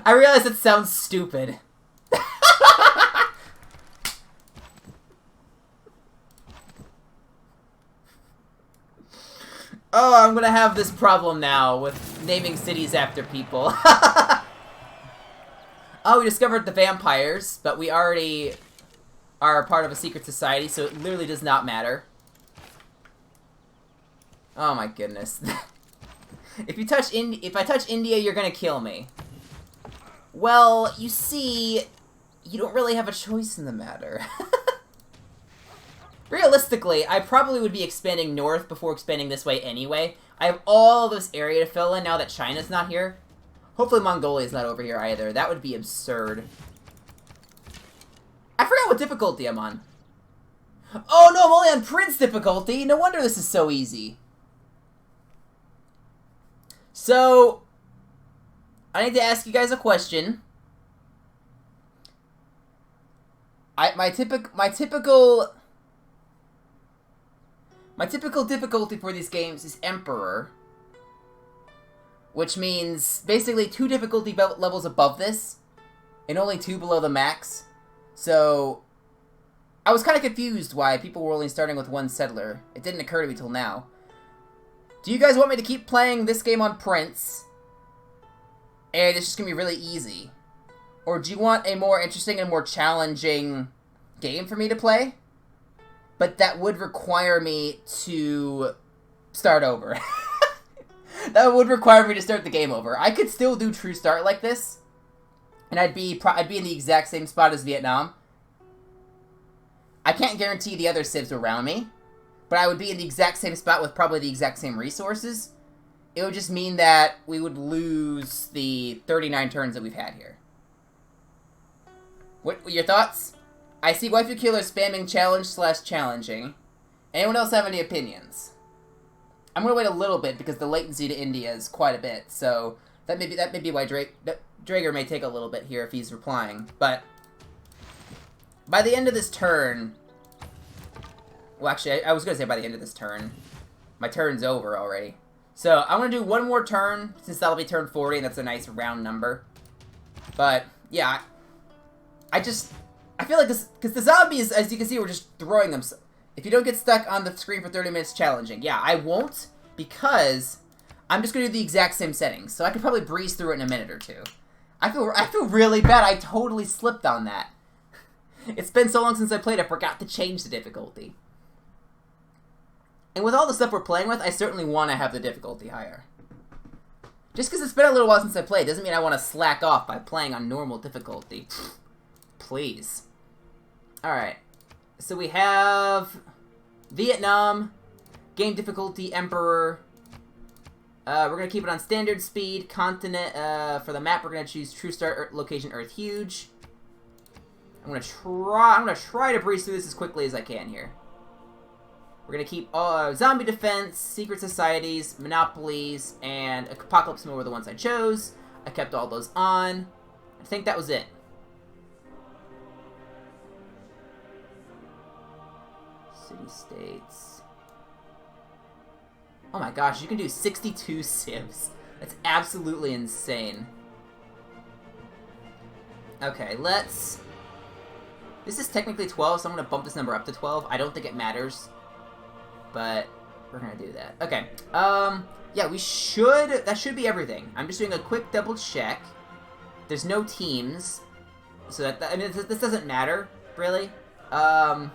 Speaker 1: I realize it sounds stupid. Oh, I'm gonna have this problem now with naming cities after people. Oh, we discovered the vampires, but we already are part of a secret society, so it literally does not matter. Oh my goodness. If I touch India, you're gonna kill me. Well, you see, you don't really have a choice in the matter. Realistically, I probably would be expanding north before expanding this way anyway. I have all this area to fill in now that China's not here. Hopefully Mongolia's not over here either. That would be absurd. I forgot what difficulty I'm on. Oh no, I'm only on Prince difficulty. No wonder this is so easy. So, I need to ask you guys a question. My typical difficulty for these games is Emperor, which means basically 2 difficulty levels above this, and only 2 below the max. So, I was kind of confused why people were only starting with 1 settler. It didn't occur to me till now. Do you guys want me to keep playing this game on Prince, and it's just going to be really easy? Or do you want a more interesting and more challenging game for me to play? But that would require me to start over. That would require me to start the game over. I could still do True Start like this, and I'd be in the exact same spot as Vietnam. I can't guarantee the other civs around me, but I would be in the exact same spot with probably the exact same resources. It would just mean that we would lose the 39 turns that we've had here. What were your thoughts? I see Waifu Killer spamming challenge/challenging. Anyone else have any opinions? I'm gonna wait a little bit because the latency to India is quite a bit, so that may be why Drager may take a little bit here if he's replying. But by the end of this turn, Well, actually, I was going to say by the end of this turn. My turn's over already. So, I'm going to do one more turn, since that'll be turn 40, and that's a nice round number. But, yeah, I feel like this, because the zombies, as you can see, we're just throwing them. If you don't get stuck on the screen for 30 minutes, challenging. Yeah, I won't, because I'm just going to do the exact same settings. So I could probably breeze through it in a minute or two. I feel really bad. I totally slipped on that. It's been so long since I played, I forgot to change the difficulty. And with all the stuff we're playing with, I certainly want to have the difficulty higher. Just because it's been a little while since I played doesn't mean I want to slack off by playing on normal difficulty. Please. Alright. So we have Vietnam, game difficulty, Emperor. We're going to keep it on standard speed. Continent, for the map, we're going to choose True Start location Earth Huge. I'm going to try to breeze through this as quickly as I can here. We're going to keep Zombie Defense, Secret Societies, Monopolies, and Apocalypse Mode were the ones I chose. I kept all those on. I think that was it. City-states. Oh my gosh, you can do 62 civs. That's absolutely insane. Okay, let's... This is technically 12, so I'm going to bump this number up to 12. I don't think it matters. But we're going to do that. Okay. Yeah, we should... That should be everything. I'm just doing a quick double check. There's no teams. So that... I mean, this doesn't matter, really. Some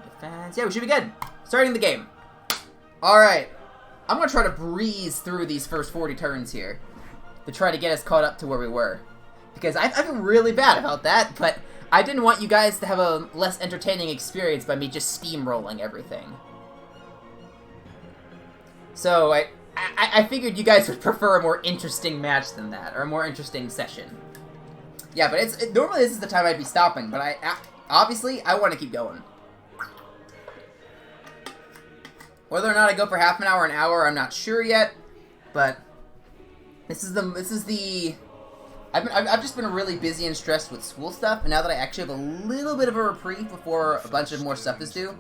Speaker 1: defense. Yeah, we should be good. Starting the game. Alright. I'm going to try to breeze through these first 40 turns here. To try to get us caught up to where we were. Because I feel really bad about that, but I didn't want you guys to have a less entertaining experience by me just steamrolling everything. So, I figured you guys would prefer a more interesting match than that, or a more interesting session. Yeah, but normally this is the time I'd be stopping, but obviously, I want to keep going. Whether or not I go for half an hour, I'm not sure yet, but this is the... I've just been really busy and stressed with school stuff, and now that I actually have a little bit of a reprieve before a bunch of more stuff is due,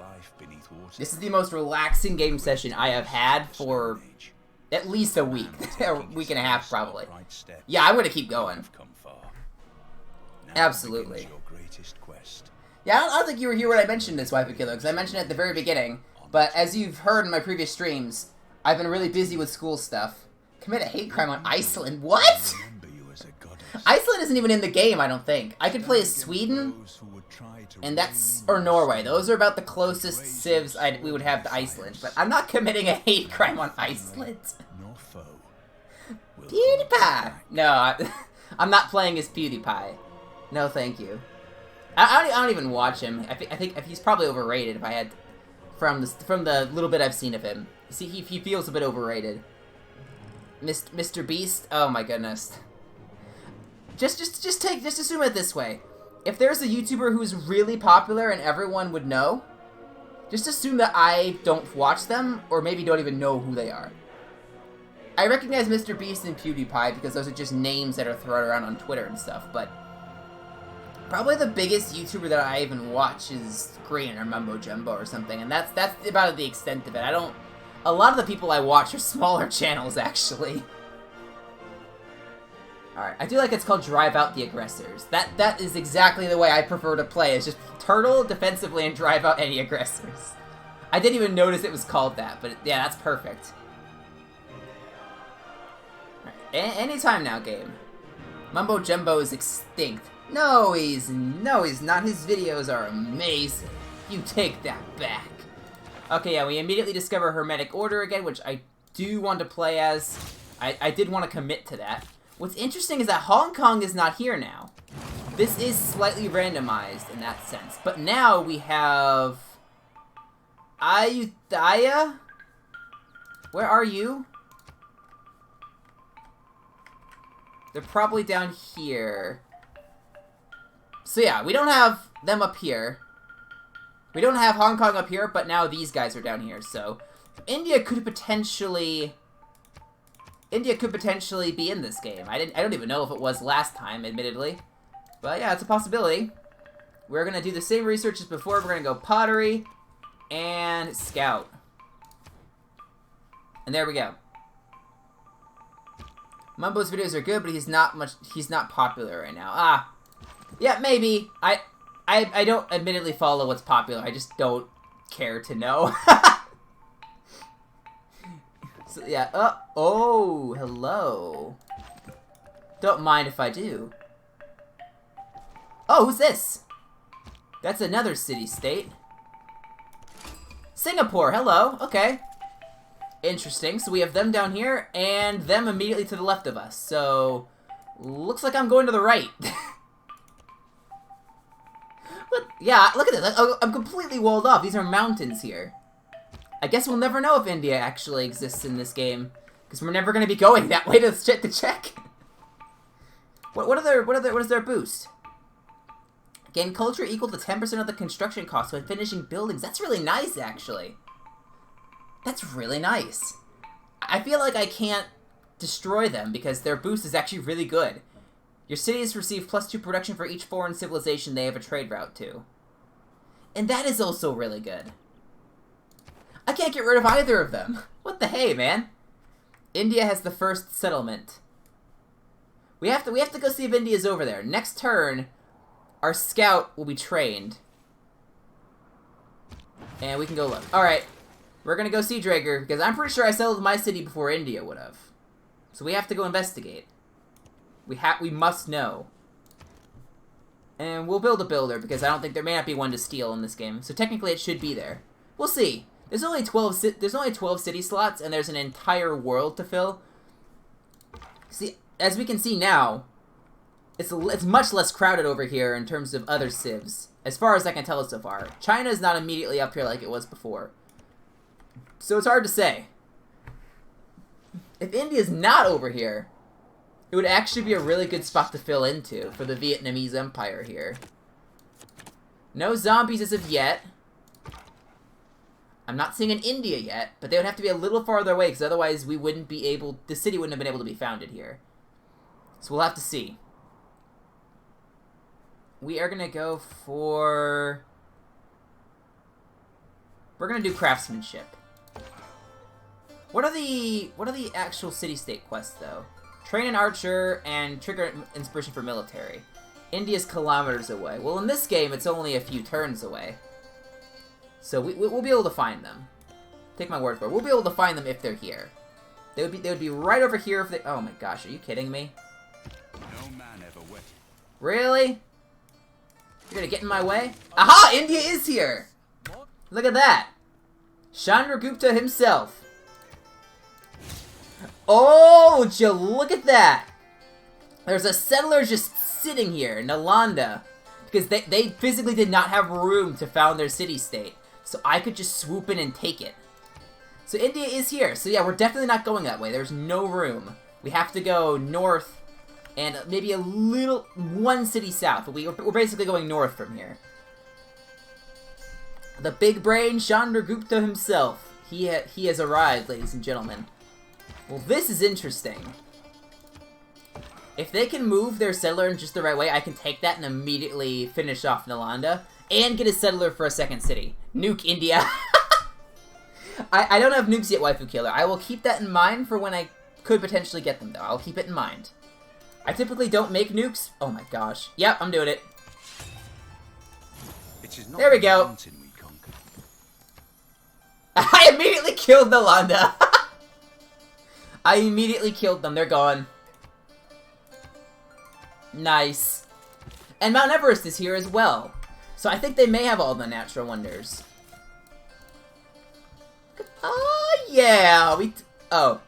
Speaker 1: this is the most relaxing game session I have had for at least a week. A week and a half, probably. Yeah, I'm going to keep going. Absolutely. Yeah, I don't think you were here when I mentioned this, Waifu Killer, because I mentioned it at the very beginning, but as you've heard in my previous streams, I've been really busy with school stuff. Commit a hate crime on Iceland? What?! Iceland isn't even in the game, I don't think. I could play as Sweden, and that's... or Norway. Those are about the closest civs we would have to Iceland. But I'm not committing a hate crime on Iceland. PewDiePie! No, I'm not playing as PewDiePie. No, thank you. I don't even watch him. I think he's probably overrated if I had... From the little bit I've seen of him. See, he feels a bit overrated. Mr. Beast? Oh my goodness. Just assume it this way. If there's a YouTuber who's really popular and everyone would know, just assume that I don't watch them, or maybe don't even know who they are. I recognize Mr. Beast and PewDiePie because those are just names that are thrown around on Twitter and stuff, but probably the biggest YouTuber that I even watch is Green or Mumbo Jumbo or something, and that's about the extent of it. A lot of the people I watch are smaller channels, actually. Alright, I do like it's called Drive Out the Aggressors. That is exactly the way I prefer to play. It's just turtle defensively and drive out any aggressors. I didn't even notice it was called that, but yeah, that's perfect. Right, anytime now, game. Mumbo Jumbo is extinct. No, he's not. His videos are amazing. You take that back. Okay, yeah, we immediately discover Hermetic Order again, which I do want to play as. I did want to commit to that. What's interesting is that Hong Kong is not here now. This is slightly randomized in that sense. But now we have... Ayutthaya? Where are you? They're probably down here. So yeah, we don't have them up here. We don't have Hong Kong up here, but now these guys are down here, so... India could potentially be in this game. I don't even know if it was last time, admittedly. But yeah, it's a possibility. We're gonna do the same research as before. We're gonna go pottery. And scout. And there we go. Mumbo's videos are good, but he's not popular right now. Ah. Yeah, maybe. I don't admittedly follow what's popular. I just don't care to know. So, yeah. Oh, hello. Don't mind if I do. Oh, who's this? That's another city-state. Singapore, hello. Okay. Interesting. So we have them down here, and them immediately to the left of us. So, looks like I'm going to the right. But, yeah, look at this. I'm completely walled off. These are mountains here. I guess we'll never know if India actually exists in this game, because we're never going to be going that way to check. What is their boost? Gain culture equal to 10% of the construction cost when finishing buildings. That's really nice, actually. That's really nice. I feel like I can't destroy them because their boost is actually really good. Your cities receive +2 production for each foreign civilization they have a trade route to. And that is also really good. I can't get rid of either of them. What the hey, man? India has the first settlement. We have to go see if India's over there. Next turn, our scout will be trained. And we can go look. Alright. We're gonna go see Drager, because I'm pretty sure I settled my city before India would have. So we have to go investigate. We must know. And we'll build a builder, because I don't think there may not be one to steal in this game. So technically it should be there. We'll see. There's only 12 city slots, and there's an entire world to fill. See, as we can see now, it's much less crowded over here in terms of other civs, as far as I can tell so far. China is not immediately up here like it was before. So it's hard to say. If India's not over here, it would actually be a really good spot to fill into for the Vietnamese Empire here. No zombies as of yet. I'm not seeing an India yet, but they would have to be a little farther away, because otherwise we wouldn't be able... The city wouldn't have been able to be founded here. So we'll have to see. We are gonna go for... We're gonna do craftsmanship. What are the actual city-state quests, though? Train an archer and trigger inspiration for military. India's kilometers away. Well, in this game, it's only a few turns away. So we'll be able to find them. Take my word for it. We'll be able to find them if they're here. They would be right over here if they... Oh my gosh, are you kidding me?
Speaker 2: No man ever wet.
Speaker 1: Really? You're gonna get in my way? Aha! India is here! Look at that! Chandragupta himself. Oh, would you look at that! There's a settler just sitting here, Nalanda. Because they physically did not have room to found their city-state. So I could just swoop in and take it. So India is here. So yeah, we're definitely not going that way. There's no room. We have to go north and maybe a little... one city south. We're basically going north from here. The big brain Chandragupta himself. He has arrived, ladies and gentlemen. Well, this is interesting. If they can move their settler in just the right way, I can take that and immediately finish off Nalanda. And get a settler for a second city. Nuke India. I don't have nukes yet, Waifu Killer. I will keep that in mind for when I could potentially get them, though. I'll keep it in mind. I typically don't make nukes. Oh my gosh. Yep, I'm doing it. There we go. I immediately killed Nalanda. I immediately killed them. They're gone. Nice. And Mount Everest is here as well. So I think they may have all the natural wonders. Oh, yeah. Oh.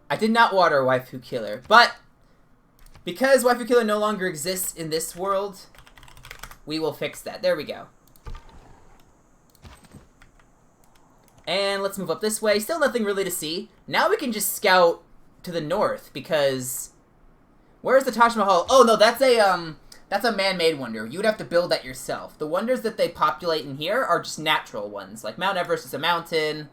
Speaker 1: I did not water Waifu Killer. But because Waifu Killer no longer exists in this world, we will fix that. There we go. And let's move up this way. Still nothing really to see. Now we can just scout to the north because... Where's the Taj Mahal? Oh, no, that's a man-made wonder. You would have to build that yourself. The wonders that they populate in here are just natural ones. Like Mount Everest is a mountain.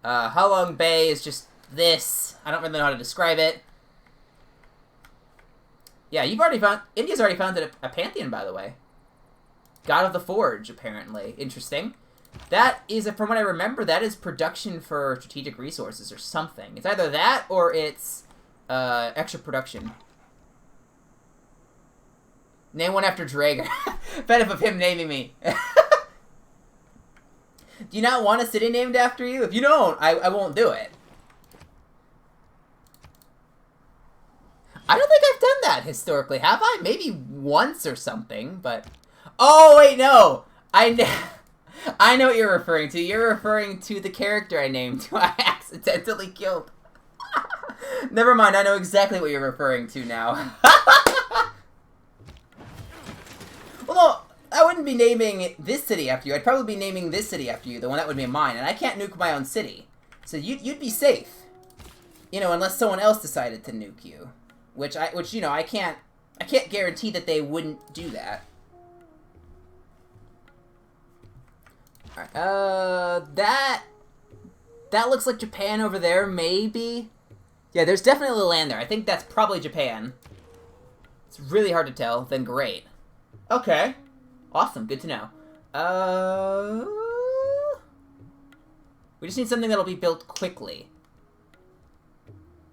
Speaker 1: Halong Bay is just this. I don't really know how to describe it. Yeah, India's already found a pantheon, by the way. God of the Forge, apparently. Interesting. That is, from what I remember, that is production for strategic resources or something. It's either that or it's extra production. Name one after Draeger. Fed up of him naming me. Do you not want a city named after you? If you don't, I won't do it. I don't think I've done that historically, have I? Maybe once or something, but... Oh, wait, no! I know what you're referring to. You're referring to the character I named who I accidentally killed. Never mind, I know exactly what you're referring to now. Well, no, I wouldn't be naming this city after you. I'd probably be naming this city after you, the one that would be mine, and I can't nuke my own city. So you'd be safe. You know, unless someone else decided to nuke you. Which you know, I can't guarantee that they wouldn't do that. Alright, that looks like Japan over there, maybe? Yeah, there's definitely land there. I think that's probably Japan. It's really hard to tell, then great. Okay. Awesome, good to know. We just need something that'll be built quickly.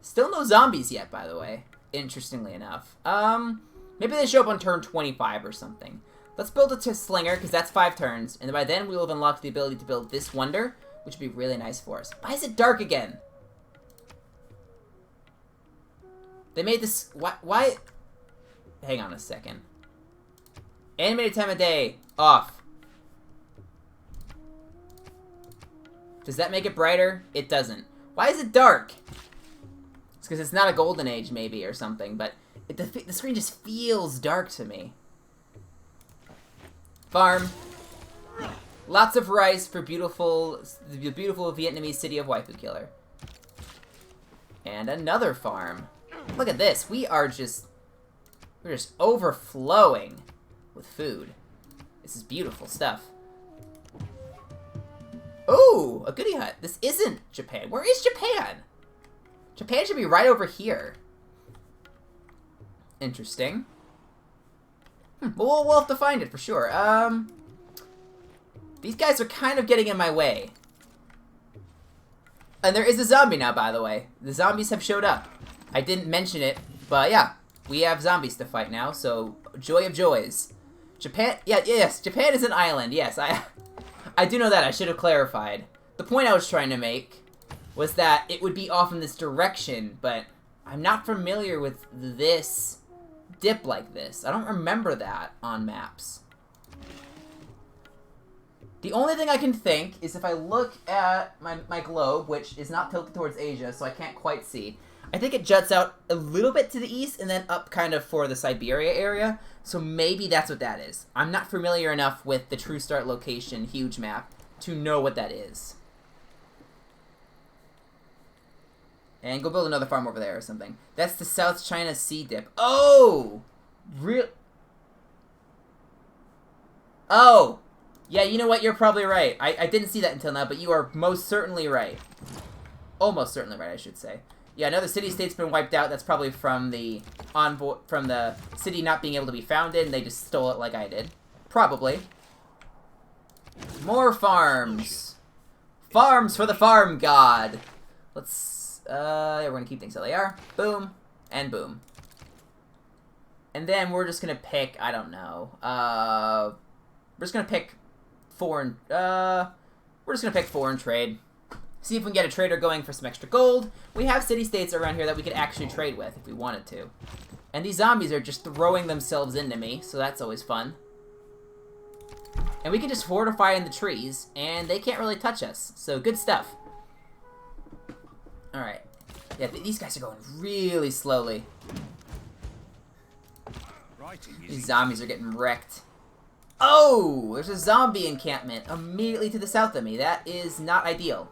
Speaker 1: Still no zombies yet, by the way. Interestingly enough. Maybe they show up on turn 25 or something. Let's build a slinger, because that's 5 turns, and by then we will have unlocked the ability to build this wonder, which would be really nice for us. Why is it dark again? They made this... Why? Hang on a second. Animated time of day. Off. Does that make it brighter? It doesn't. Why is it dark? It's because it's not a golden age, maybe, or something, but the screen just feels dark to me. Farm. Lots of rice for the beautiful Vietnamese city of Waifu Killer. And another farm. Look at this. We're just overflowing with food. This is beautiful stuff. Oh, a goodie hut. This isn't Japan. Where is Japan? Japan should be right over here. Interesting. We'll have to find it for sure. These guys are kind of getting in my way. And there is a zombie now, by the way. The zombies have showed up. I didn't mention it, but yeah. We have zombies to fight now, so joy of joys. Japan, yes, Japan is an island, yes. I do know that, I should have clarified. The point I was trying to make was that it would be off in this direction, but I'm not familiar with this dip like this. I don't remember that on maps. The only thing I can think is if I look at my globe, which is not tilted towards Asia, so I can't quite see. I think it juts out a little bit to the east and then up kind of for the Siberia area. So maybe that's what that is. I'm not familiar enough with the True Start location huge map to know what that is. And go build another farm over there or something. That's the South China Sea dip. Oh! Oh! Yeah, you know what? You're probably right. I didn't see that until now, but you are most certainly right. Almost certainly right, I should say. Yeah, another city-state's been wiped out. That's probably from the city not being able to be founded, and they just stole it like I did. Probably. More farms. Farms for the farm god. Let's, yeah, we're gonna keep things how they are. Boom. And boom. And then we're just gonna pick, I don't know, we're just gonna pick foreign trade. See if we can get a trader going for some extra gold. We have city-states around here that we could actually trade with if we wanted to. And these zombies are just throwing themselves into me, so that's always fun. And we can just fortify in the trees, and they can't really touch us. So good stuff. Alright. Yeah, these guys are going really slowly. These zombies are getting wrecked. Oh! There's a zombie encampment immediately to the south of me. That is not ideal.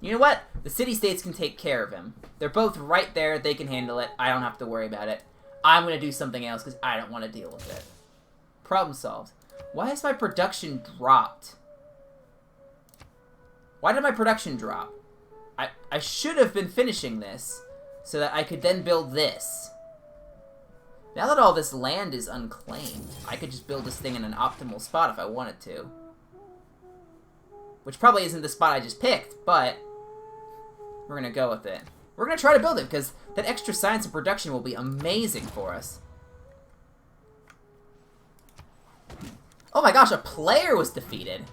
Speaker 1: You know what? The city-states can take care of him. They're both right there. They can handle it. I don't have to worry about it. I'm going to do something else because I don't want to deal with it. Problem solved. Why has my production dropped? Why did my production drop? I should have been finishing this so that I could then build this. Now that all this land is unclaimed, I could just build this thing in an optimal spot if I wanted to. Which probably isn't the spot I just picked, but we're gonna go with it. We're gonna try to build it, because that extra science and production will be amazing for us. Oh my gosh, a player was defeated!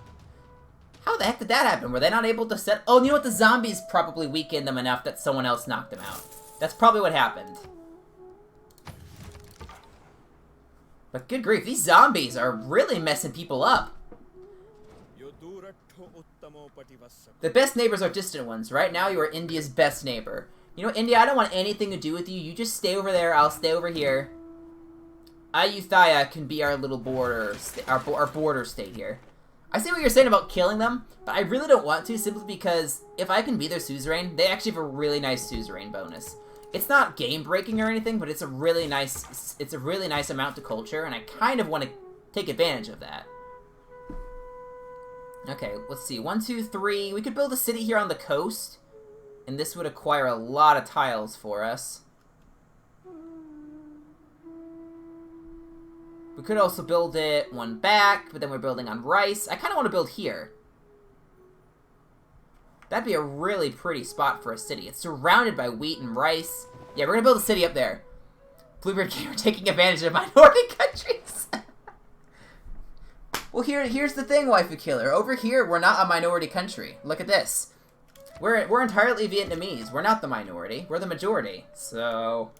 Speaker 1: How the heck did that happen? Were they not able to set... Oh, you know what? The zombies probably weakened them enough that someone else knocked them out. That's probably what happened. But good grief, these zombies are really messing people up. The best neighbors are distant ones. Right now, you are India's best neighbor. You know, India, I don't want anything to do with you. You just stay over there. I'll stay over here. Ayutthaya can be our little border, our border state here. I see what you're saying about killing them, but I really don't want to, simply because if I can be their suzerain, they actually have a really nice suzerain bonus. It's not game-breaking or anything, but it's a really nice amount to culture, and I kind of want to take advantage of that. Okay, let's see. 1, 2, 3. We could build a city here on the coast, and this would acquire a lot of tiles for us. We could also build it one back, but then we're building on rice. I kind of want to build here. That'd be a really pretty spot for a city. It's surrounded by wheat and rice. Yeah, we're going to build a city up there. Bluebird Gamer taking advantage of minority countries. Well, here's the thing, Waifu Killer. Over here, we're not a minority country. Look at this. We're entirely Vietnamese. We're not the minority. We're the majority. So,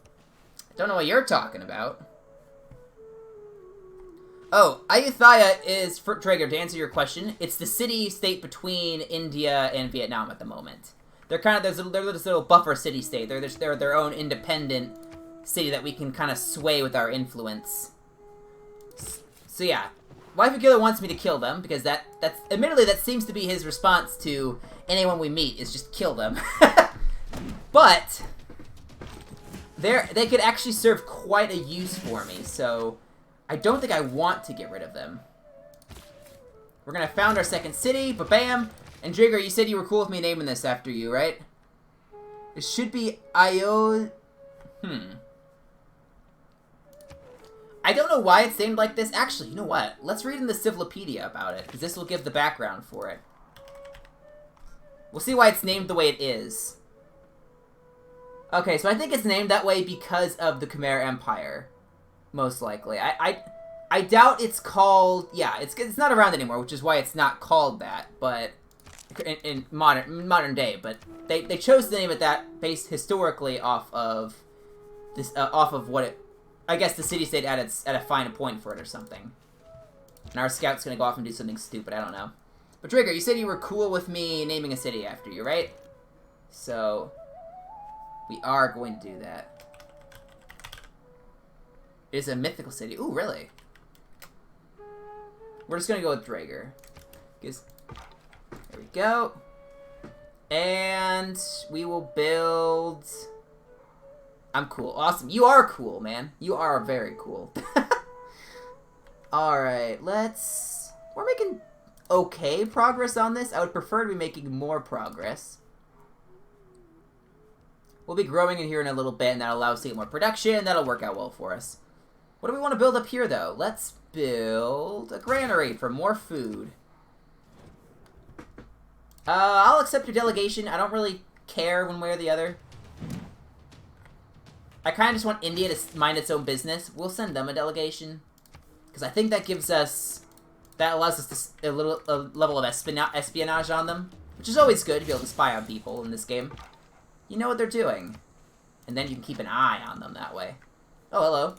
Speaker 1: I don't know what you're talking about. Oh, Ayutthaya is, for Drager, to answer your question, it's the city-state between India and Vietnam at the moment. They're kind of, they're this little buffer city-state. They're their own independent city that we can kind of sway with our influence. So yeah, Waifu Killer wants me to kill them, because admittedly, that seems to be his response to anyone we meet, is just kill them. But, they could actually serve quite a use for me, so I don't think I want to get rid of them. We're gonna found our second city, ba-bam! And Drigger, you said you were cool with me naming this after you, right? It should be I don't know why it's named like this. Actually, you know what? Let's read in the Civlopedia about it, because this will give the background for it. We'll see why it's named the way it is. Okay, so I think it's named that way because of the Khmer Empire. Most likely. I doubt it's called... Yeah, it's not around anymore, which is why it's not called that, but... In modern day, but they chose to name it that based historically off of this, off of what it... I guess the city-state at a fine point for it or something. And our scout's gonna go off and do something stupid, I don't know. But Drigger, you said you were cool with me naming a city after you, right? So... we are going to do that. It is a mythical city. Ooh, really? We're just gonna go with Drager. There we go. And we will build... I'm cool. Awesome. You are cool, man. You are very cool. Alright, let's... We're making okay progress on this. I would prefer to be making more progress. We'll be growing in here in a little bit, and that'll allow us to get more production. That'll work out well for us. What do we want to build up here, though? Let's build a granary for more food. I'll accept your delegation. I don't really care one way or the other. I kind of just want India to mind its own business. We'll send them a delegation. Because I think that gives us... that allows us to, a level of espionage on them. Which is always good to be able to spy on people in this game. You know what they're doing. And then you can keep an eye on them that way. Oh, hello.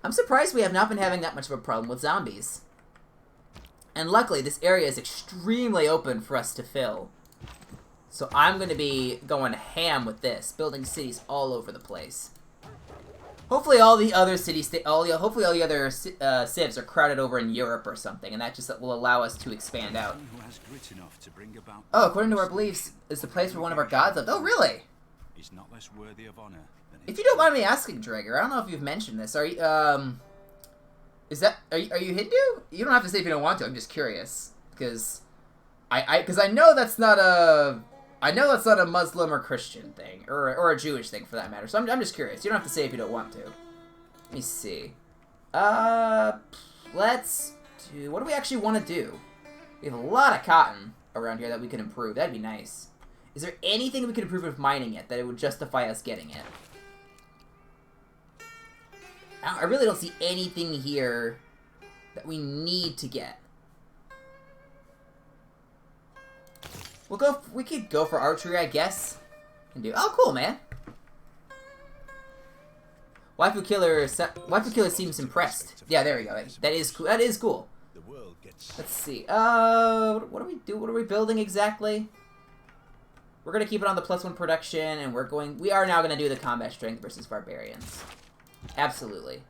Speaker 1: I'm surprised we have not been having that much of a problem with zombies. And luckily, this area is extremely open for us to fill. So I'm going to be going ham with this, building cities all over the place. Hopefully all the other hopefully all the other civs are crowded over in Europe or something, and that just will allow us to expand out. Oh, according to our beliefs, is the place where one of our gods lived. Oh, really?
Speaker 2: Is not less worthy of honor than
Speaker 1: if you don't mind me asking, Drager, I don't know if you've mentioned this. Are you, are you Hindu? You don't have to say if you don't want to. I'm just curious, because I know that's not a Muslim or Christian thing, or a Jewish thing for that matter. So I'm just curious. You don't have to say if you don't want to. Let me see. Let's do... What do we actually want to do? We have a lot of cotton around here that we can improve. That'd be nice. Is there anything we could improve with mining it that it would justify us getting it? I really don't see anything here that we need to get. We could go for archery, I guess. And do... Oh, cool, man. Waifu Killer seems impressed. Yeah, there we go. That is cool. That is cool. Let's see. What do we do? What are we building exactly? We're gonna keep it on the +1 production, and we are now gonna do the combat strength versus barbarians. Absolutely.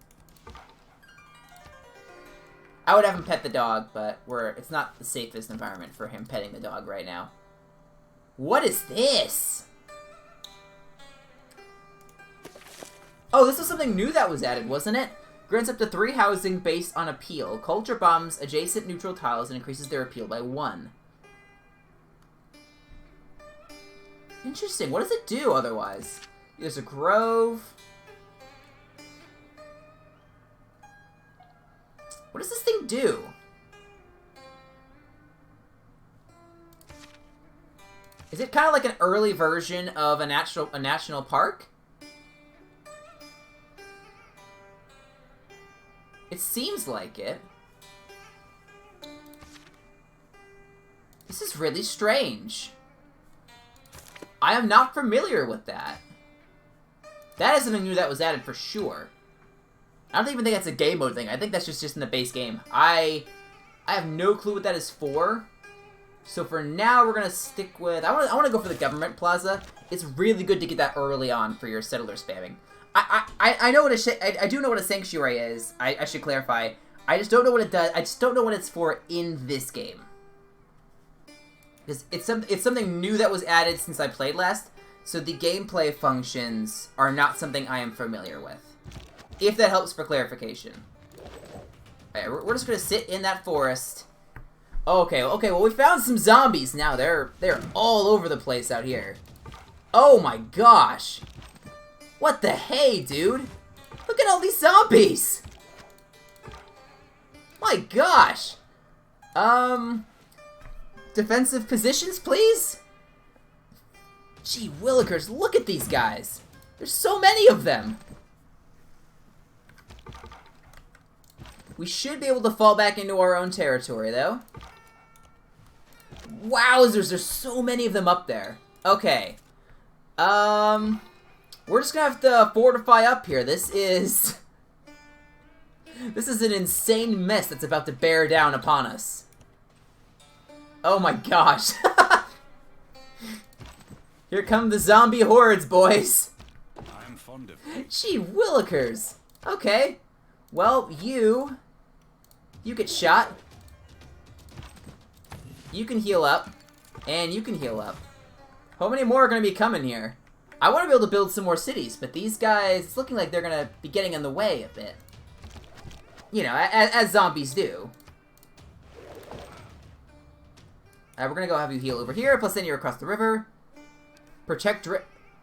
Speaker 1: I would have him pet the dog, but it's not the safest environment for him petting the dog right now. What is this? Oh, this was something new that was added, wasn't it? Grants up to 3 housing based on appeal. Culture bombs adjacent neutral tiles and increases their appeal by 1. Interesting. What does it do otherwise? There's a grove. What does this thing do? Is it kind of like an early version of a national park? It seems like it. This is really strange. I am not familiar with that. That is something new that was added for sure. I don't even think that's a game mode thing. I think that's just in the base game. I have no clue what that is for. So for now, we're gonna stick with... I want to go for the government plaza. It's really good to get that early on for your settler spamming. I know what I do know what a sanctuary is. I should clarify. I just don't know what it does. I just don't know what it's for in this game. Because it's something new that was added since I played last. So the gameplay functions are not something I am familiar with. If that helps for clarification. Alright, we're just gonna sit in that forest. Okay, well we found some zombies now. They're all over the place out here. Oh my gosh. What the hey, dude? Look at all these zombies! My gosh! Defensive positions, please? Gee willikers, look at these guys! There's so many of them! We should be able to fall back into our own territory, though. Wowzers, there's so many of them up there. Okay. We're just gonna have to fortify up here. This is an insane mess that's about to bear down upon us. Oh my gosh. Here come the zombie hordes, boys.
Speaker 2: I'm fond of it.
Speaker 1: Gee willikers. Okay. Well, you get shot. You can heal up. And you can heal up. How many more are going to be coming here? I want to be able to build some more cities, but these guys, it's looking like they're going to be getting in the way a bit. You know, as zombies do. We're going to go have you heal over here, plus then you're across the river. Protect...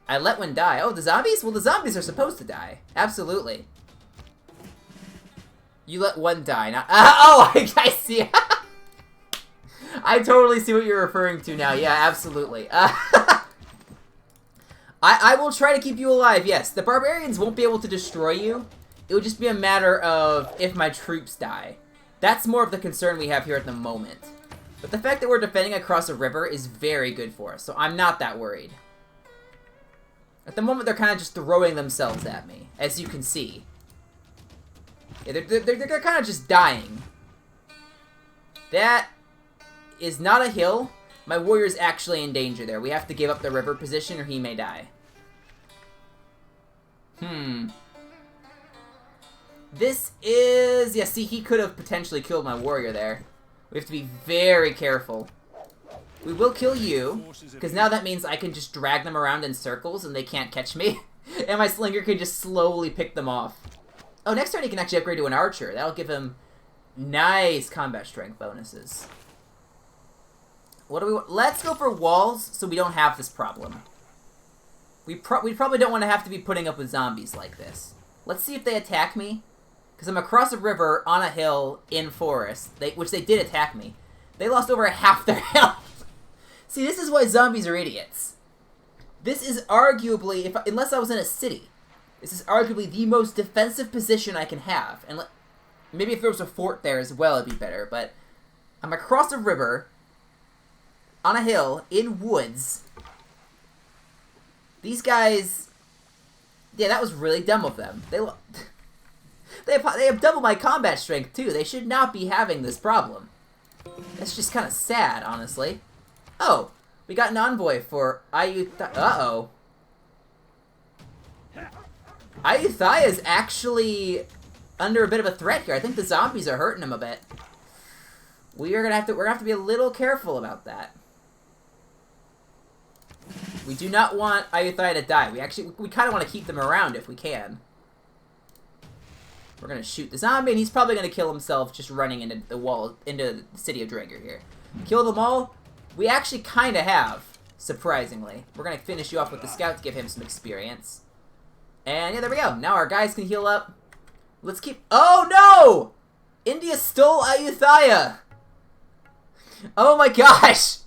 Speaker 1: I let one die. Oh, the zombies? Well, the zombies are supposed to die. Absolutely. You let one die. Not... oh, I see. I totally see what you're referring to now. Yeah, absolutely. I will try to keep you alive, yes. The barbarians won't be able to destroy you. It would just be a matter of if my troops die. That's more of the concern we have here at the moment. But the fact that we're defending across a river is very good for us, so I'm not that worried. At the moment, they're kind of just throwing themselves at me, as you can see. Yeah, they're kind of just dying. That is not a hill. My warrior's actually in danger there. We have to give up the river position or he may die. This is... yeah, see, he could have potentially killed my warrior there. We have to be very careful. We will kill you, because now that means I can just drag them around in circles and they can't catch me. And my slinger can just slowly pick them off. Oh, next turn he can actually upgrade to an archer. That'll give him nice combat strength bonuses. What do we want? Let's go for walls so we don't have this problem. We probably don't want to have to be putting up with zombies like this. Let's see if they attack me. Because I'm across a river, on a hill, in forest. Which they did attack me. They lost over half their health. See, this is why zombies are idiots. This is arguably, unless I was in a city, this is arguably the most defensive position I can have. And maybe if there was a fort there as well, it'd be better. But I'm across a river, on a hill, in woods. These guys... Yeah, that was really dumb of them. They have double my combat strength, too. They should not be having this problem. That's just kind of sad, honestly. Oh, we got an envoy for Uh-oh. Ayutthaya is actually under a bit of a threat here. I think the zombies are hurting him a bit. We're gonna have to be a little careful about that. We do not want Ayutthaya to die. We kind of want to keep them around if we can. We're gonna shoot the zombie, and he's probably gonna kill himself just running into the wall, into the city of Draenor here. Kill them all? We actually kind of have, surprisingly. We're gonna finish you off with the scout to give him some experience. And yeah, there we go. Now our guys can heal up. Let's keep... Oh, no! India stole Ayutthaya! Oh my gosh!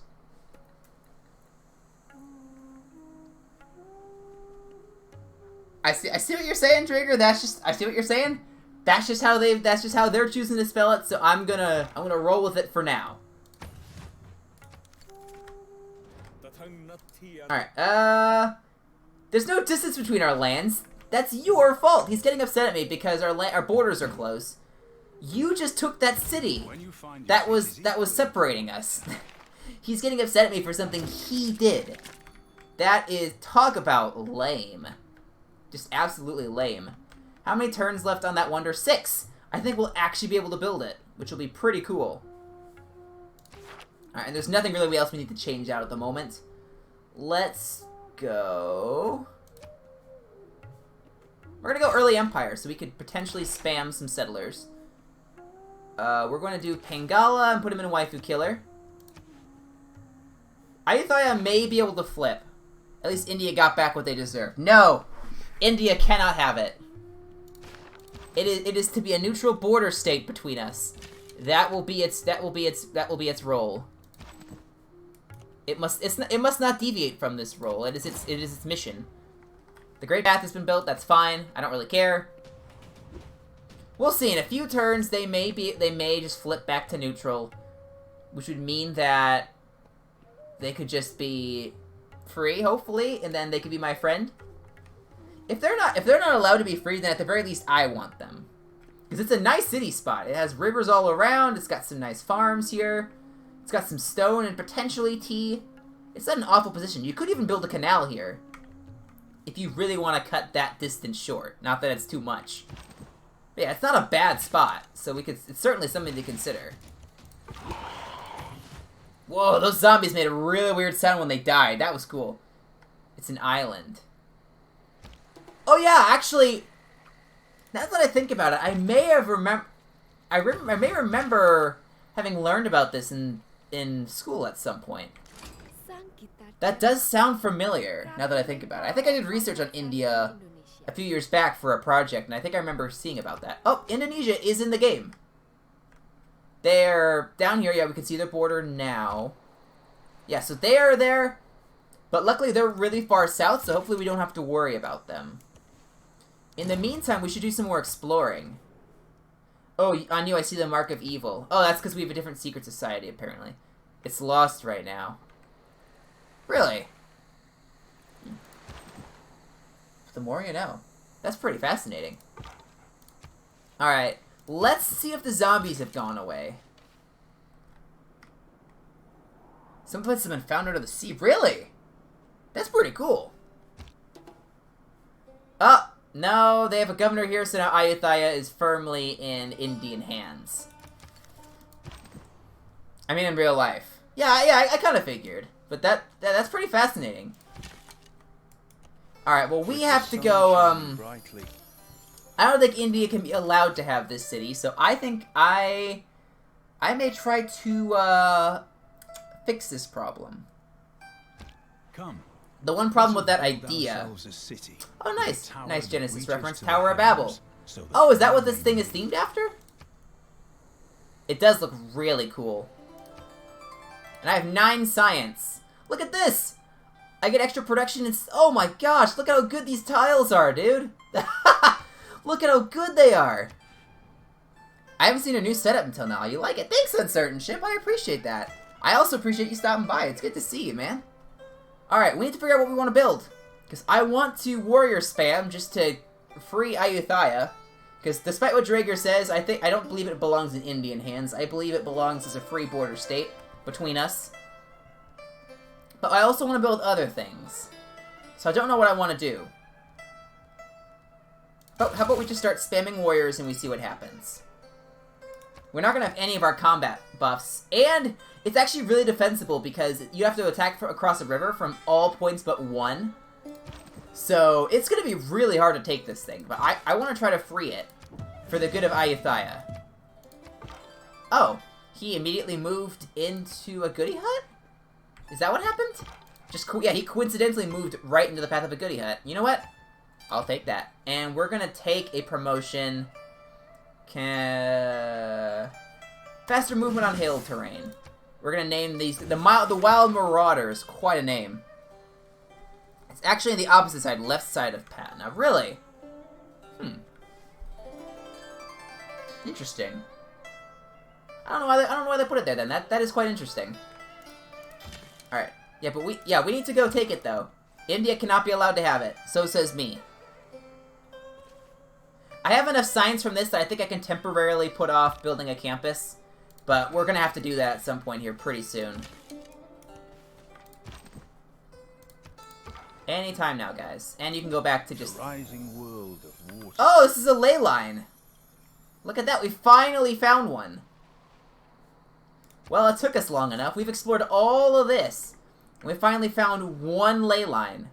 Speaker 1: I see what you're saying, Draenor. I see what you're saying. That's just how they're choosing to spell it, so I'm gonna roll with it for now. Alright, there's no distance between our lands. That's your fault. He's getting upset at me because our borders are close. You just took that city. That was separating us. He's getting upset at me for something he did. That is, talk about lame. Just absolutely lame. How many turns left on that wonder? 6. I think we'll actually be able to build it, which will be pretty cool. Alright, and there's nothing really else we need to change out at the moment. Let's go... We're gonna go early Empire, so we could potentially spam some settlers. We're going to do Pangala and put him in Waifu Killer. Ayutthaya may be able to flip. At least India got back what they deserve. No! India cannot have it. It is to be a neutral border state between us. That will be its role. It must not deviate from this role. It is its mission. The Great Path has been built. That's fine. I don't really care. We'll see. In a few turns, they may just flip back to neutral, which would mean that they could just be free, hopefully, and then they could be my friend. If they're not allowed to be free, then at the very least I want them. Because it's a nice city spot. It has rivers all around, it's got some nice farms here. It's got some stone and potentially tea. It's not an awful position. You could even build a canal here. If you really want to cut that distance short. Not that it's too much. But yeah, it's not a bad spot. So it's certainly something to consider. Whoa, those zombies made a really weird sound when they died. That was cool. It's an island. Oh yeah, actually, now that I think about it, I may remember having learned about this in school at some point. That does sound familiar, now that I think about it. I think I did research on India a few years back for a project, and I think I remember seeing about that. Oh, Indonesia is in the game. They're down here. Yeah, we can see their border now. Yeah, so they are there, but luckily they're really far south, so hopefully we don't have to worry about them. In the meantime, we should do some more exploring. Oh, on you I see the Mark of Evil. Oh, that's because we have a different secret society, apparently. It's lost right now. Really? The more you know. That's pretty fascinating. Alright, let's see if the zombies have gone away. Some places have been found under the sea. Really? That's pretty cool. Oh! No, they have a governor here, so now Ayutthaya is firmly in Indian hands. I mean, in real life. Yeah, I kind of figured. But that's pretty fascinating. Alright, well, we have to go, I don't think India can be allowed to have this city, so I think I may try to, fix this problem.
Speaker 2: Come.
Speaker 1: The one problem with that idea... Oh, nice. Nice Genesis reference. Tower of Babel. Oh, is that what this thing is themed after? It does look really cool. And I have 9 science. Look at this! I get extra production and... Oh my gosh, look at how good these tiles are, dude! Look at how good they are! I haven't seen a new setup until now. You like it? Thanks, Uncertain Ship. I appreciate that. I also appreciate you stopping by. It's good to see you, man. Alright, we need to figure out what we want to build. Because I want to warrior spam just to free Ayutthaya. Because despite what Draeger says, I don't believe it belongs in Indian hands. I believe it belongs as a free border state between us. But I also want to build other things. So I don't know what I want to do. Oh, how about we just start spamming warriors and we see what happens. We're not going to have any of our combat buffs. And it's actually really defensible because you have to attack across a river from all points but one. So it's going to be really hard to take this thing. But I want to try to free it for the good of Ayutthaya. Oh, he immediately moved into a goody hut? Is that what happened? Yeah, he coincidentally moved right into the path of a goody hut. You know what? I'll take that. And we're going to take a promotion... Faster movement on hill terrain. We're gonna name these the Wild Marauders. Quite a name. It's actually on the opposite side, left side of path. Now, really? Interesting. I don't know why they put it there. Then that is quite interesting. All right. Yeah, but we need to go take it though. India cannot be allowed to have it. So says me. I have enough science from this that I think I can temporarily put off building a campus, but we're going to have to do that at some point here pretty soon. Anytime now, guys. And you can go back to just...
Speaker 2: Rising world of water.
Speaker 1: Oh, this is a ley line! Look at that, we finally found one. Well, it took us long enough. We've explored all of this. And we finally found one ley line.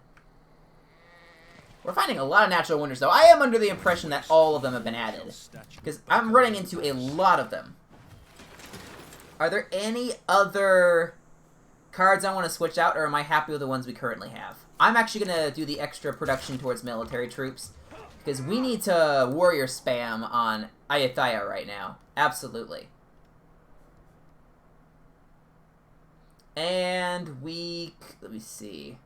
Speaker 1: We're finding a lot of natural wonders, though. I am under the impression that all of them have been added. Because I'm running into a lot of them. Are there any other cards I want to switch out, or am I happy with the ones we currently have? I'm actually going to do the extra production towards military troops. Because we need to warrior spam on Ayutthaya right now. Absolutely. And we... Let me see...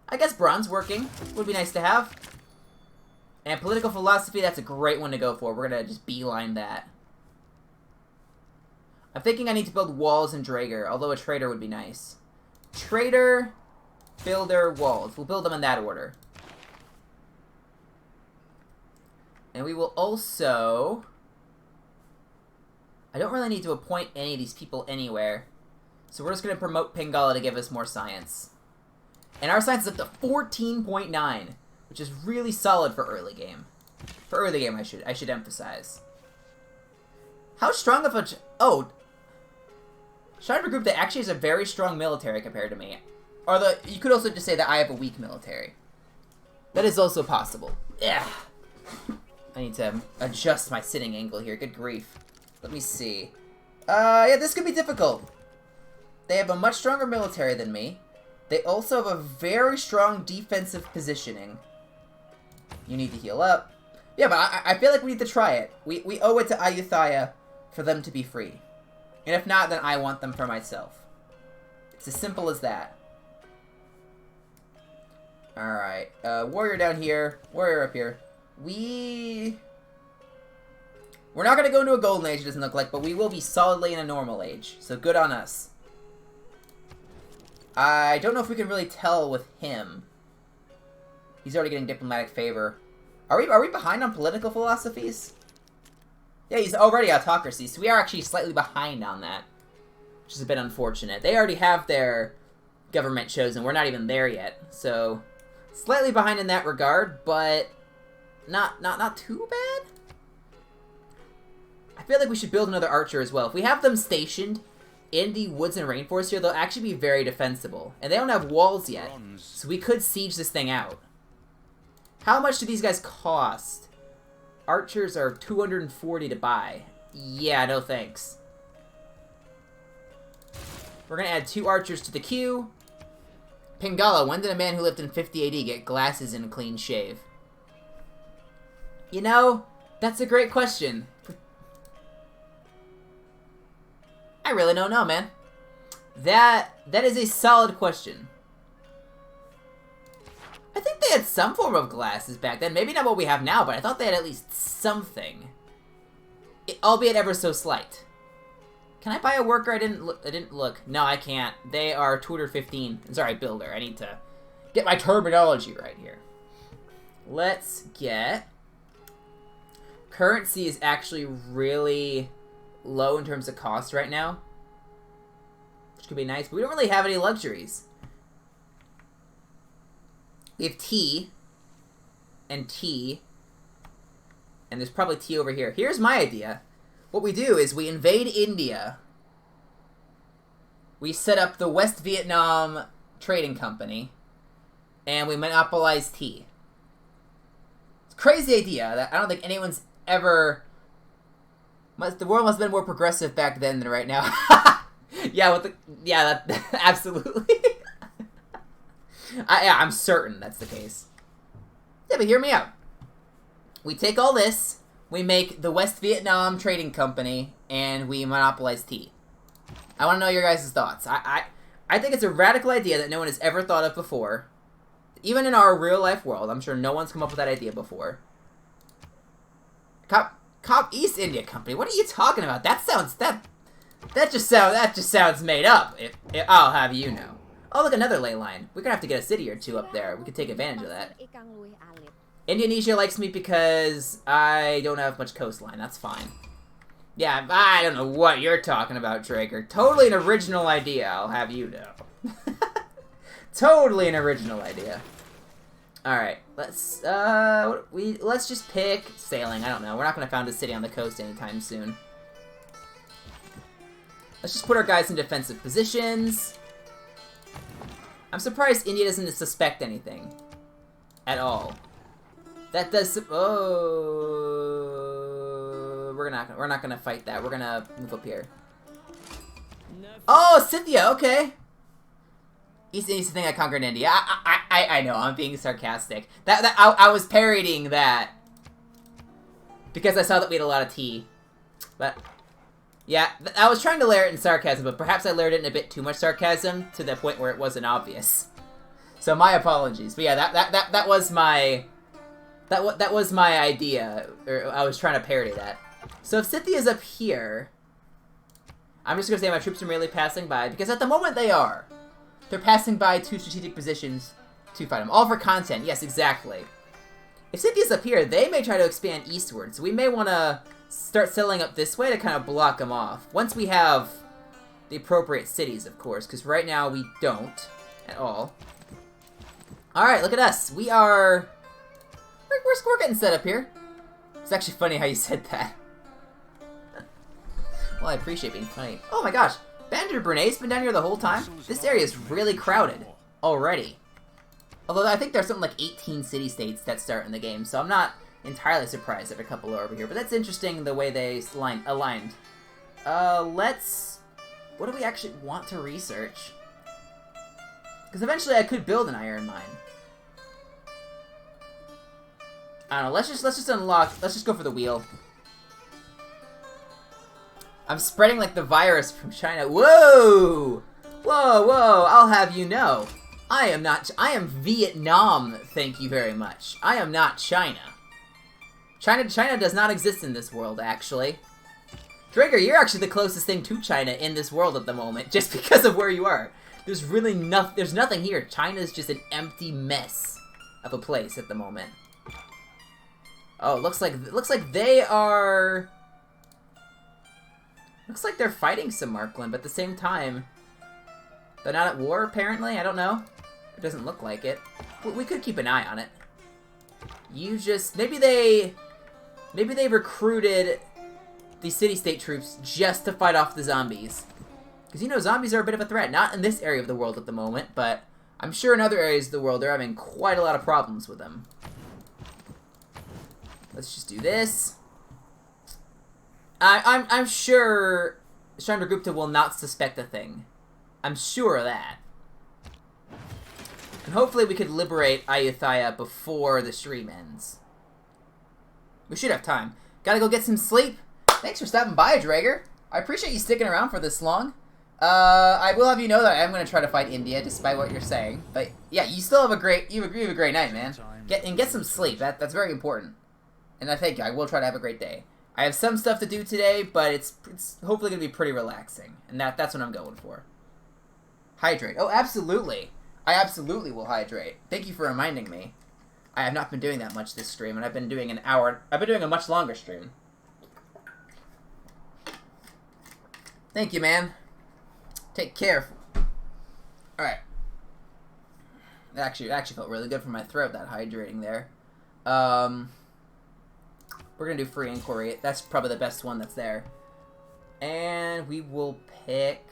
Speaker 1: I guess bronze working would be nice to have. And political philosophy, that's a great one to go for. We're going to just beeline that. I'm thinking I need to build walls and Draeger, although a trader would be nice. Trader, builder, walls. We'll build them in that order. And we will also... I don't really need to appoint any of these people anywhere. So we're just going to promote Pingala to give us more science. And our science is up to 14.9, which is really solid for early game. For early game, I should emphasize. How strong of a... Oh! Shrine of a group that actually has a very strong military compared to me. Or you could also just say that I have a weak military. That is also possible. Yeah. I need to adjust my sitting angle here. Good grief. Let me see. Yeah, this could be difficult. They have a much stronger military than me. They also have a very strong defensive positioning. You need to heal up. Yeah, but I feel like we need to try it. We owe it to Ayutthaya for them to be free. And if not, then I want them for myself. It's as simple as that. Alright. Warrior down here. Warrior up here. We're not going to go into a golden age, it doesn't look like, but we will be solidly in a normal age. So good on us. I don't know if we can really tell with him. He's already getting diplomatic favor. Are we behind on political philosophies? Yeah, he's already autocracy, so we are actually slightly behind on that. Which is a bit unfortunate. They already have their government chosen. We're not even there yet. So, slightly behind in that regard, but not too bad. I feel like we should build another archer as well. If we have them stationed in the woods and rainforest here, they'll actually be very defensible. And they don't have walls yet, so we could siege this thing out. How much do these guys cost? Archers are 240 to buy. Yeah, no thanks. We're going to add 2 archers to the queue. Pingala, when did a man who lived in 50 AD get glasses and a clean shave? You know, that's a great question. I really don't know, man. That is a solid question. I think they had some form of glasses back then. Maybe not what we have now, but I thought they had at least something. Albeit ever so slight. Can I buy a worker? I didn't look. No, I can't. They are tutor 15. Sorry, builder. I need to get my terminology right here. Let's get... Currency is actually really low in terms of cost right now. Which could be nice, but we don't really have any luxuries. We have tea. And tea. And there's probably tea over here. Here's my idea. What we do is we invade India. We set up the West Vietnam Trading Company. And we monopolize tea. It's a crazy idea that I don't think anyone's ever... The world must have been more progressive back then than right now. Absolutely. I'm certain that's the case. Yeah, but hear me out. We take all this, we make the West Vietnam Trading Company, and we monopolize tea. I want to know your guys' thoughts. I think it's a radical idea that no one has ever thought of before. Even in our real-life world, I'm sure no one's come up with that idea before. East India Company. What are you talking about? That just sounds made up. I'll have you know. Oh, look, another ley line. We're gonna have to get a city or two up there. We could take advantage of that. Indonesia likes me because I don't have much coastline. That's fine. Yeah, I don't know what you're talking about, Traeger. Totally an original idea, I'll have you know. Totally an original idea. Alright, let's just pick sailing. I don't know. We're not gonna found a city on the coast anytime soon. Let's just put our guys in defensive positions. I'm surprised India doesn't suspect anything. At all. That does... Oh... We're not gonna fight that. We're gonna move up here. Oh, Scythia, okay. East India's the thing I conquered India. I know, I'm being sarcastic. I was parodying that. Because I saw that we had a lot of tea. But... Yeah, I was trying to layer it in sarcasm, but perhaps I layered it in a bit too much sarcasm to the point where it wasn't obvious. So my apologies. But yeah, that was my idea, or I was trying to parody that. So if Scythia's up here, I'm just gonna say my troops are merely passing by because at the moment they are. They're passing by two strategic positions to fight them. All for content. Yes, exactly. If Scythia's up here, they may try to expand eastward, so we may want to start settling up this way to kind of block them off. Once we have the appropriate cities, of course, because right now we don't at all. Alright, look at us. We are... We're getting set up here. It's actually funny how you said that. Well, I appreciate being funny. Oh my gosh. Bandit Brene's been down here the whole time? This area is really crowded already. Although I think there's something like 18 city-states that start in the game, so I'm not entirely surprised that a couple are over here. But that's interesting the way they aligned. Let's... What do we actually want to research? Because eventually I could build an iron mine. I don't know, let's just unlock... Let's just go for the wheel. I'm spreading like the virus from China. Whoa! Whoa, whoa, I'll have you know. I am Vietnam, thank you very much. I am not China. China does not exist in this world, actually. Drager, you're actually the closest thing to China in this world at the moment, just because of where you are. There's really there's nothing here. China's just an empty mess of a place at the moment. Oh, looks like they are... Looks like they're fighting some Markland, but at the same time... They're not at war, apparently? I don't know. It doesn't look like it. We could keep an eye on it. You just... Maybe they recruited the city-state troops just to fight off the zombies. Because, you know, zombies are a bit of a threat. Not in this area of the world at the moment, but I'm sure in other areas of the world they're having quite a lot of problems with them. Let's just do this. I'm sure Chandragupta will not suspect a thing. I'm sure of that. And hopefully we could liberate Ayutthaya before the stream ends. We should have time. Gotta go get some sleep. Thanks for stopping by, Drager. I appreciate you sticking around for this long. I will have you know that I am going to try to fight India, despite what you're saying. But yeah, you still have a great, you have a great night, man. Get some sleep. That's very important. And I think I will try to have a great day. I have some stuff to do today, but it's hopefully going to be pretty relaxing, and that's what I'm going for. Hydrate. Oh, absolutely. I absolutely will hydrate. Thank you for reminding me. I have not been doing that much this stream, and I've been doing an hour. I've been doing a much longer stream. Thank you, man. Take care. Alright. It actually felt really good for my throat, that hydrating there. We're going to do free inquiry. That's probably the best one that's there. And we will pick...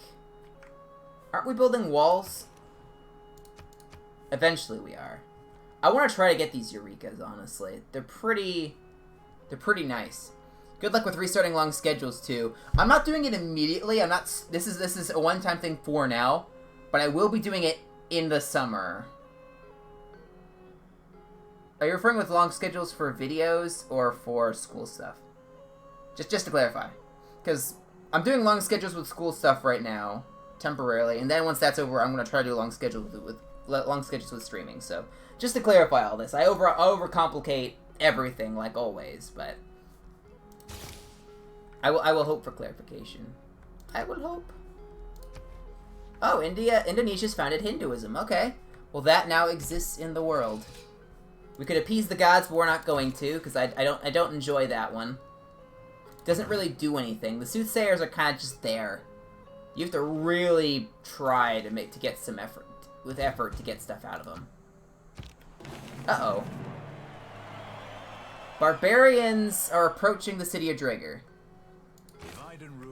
Speaker 1: Aren't we building walls? Eventually we are. I want to try to get these Eurekas, honestly. They're pretty nice. Good luck with restarting long schedules, too. I'm not doing it immediately. I'm not... This is a one-time thing for now. But I will be doing it in the summer. Are you referring with long schedules for videos or for school stuff? Just to clarify. Because I'm doing long schedules with school stuff right now, temporarily. And then once that's over, I'm going to try to do long schedules with streaming. So, just to clarify all this. I overcomplicate everything, like always, but... I will hope for clarification. I will hope. Oh, Indonesia's founded Hinduism. Okay. Well, that now exists in the world. We could appease the gods, but we're not going to, because I don't enjoy that one. Doesn't really do anything. The soothsayers are kind of just there. You have to really try to get some effort to get stuff out of them. Uh-oh. Barbarians are approaching the city of Drager.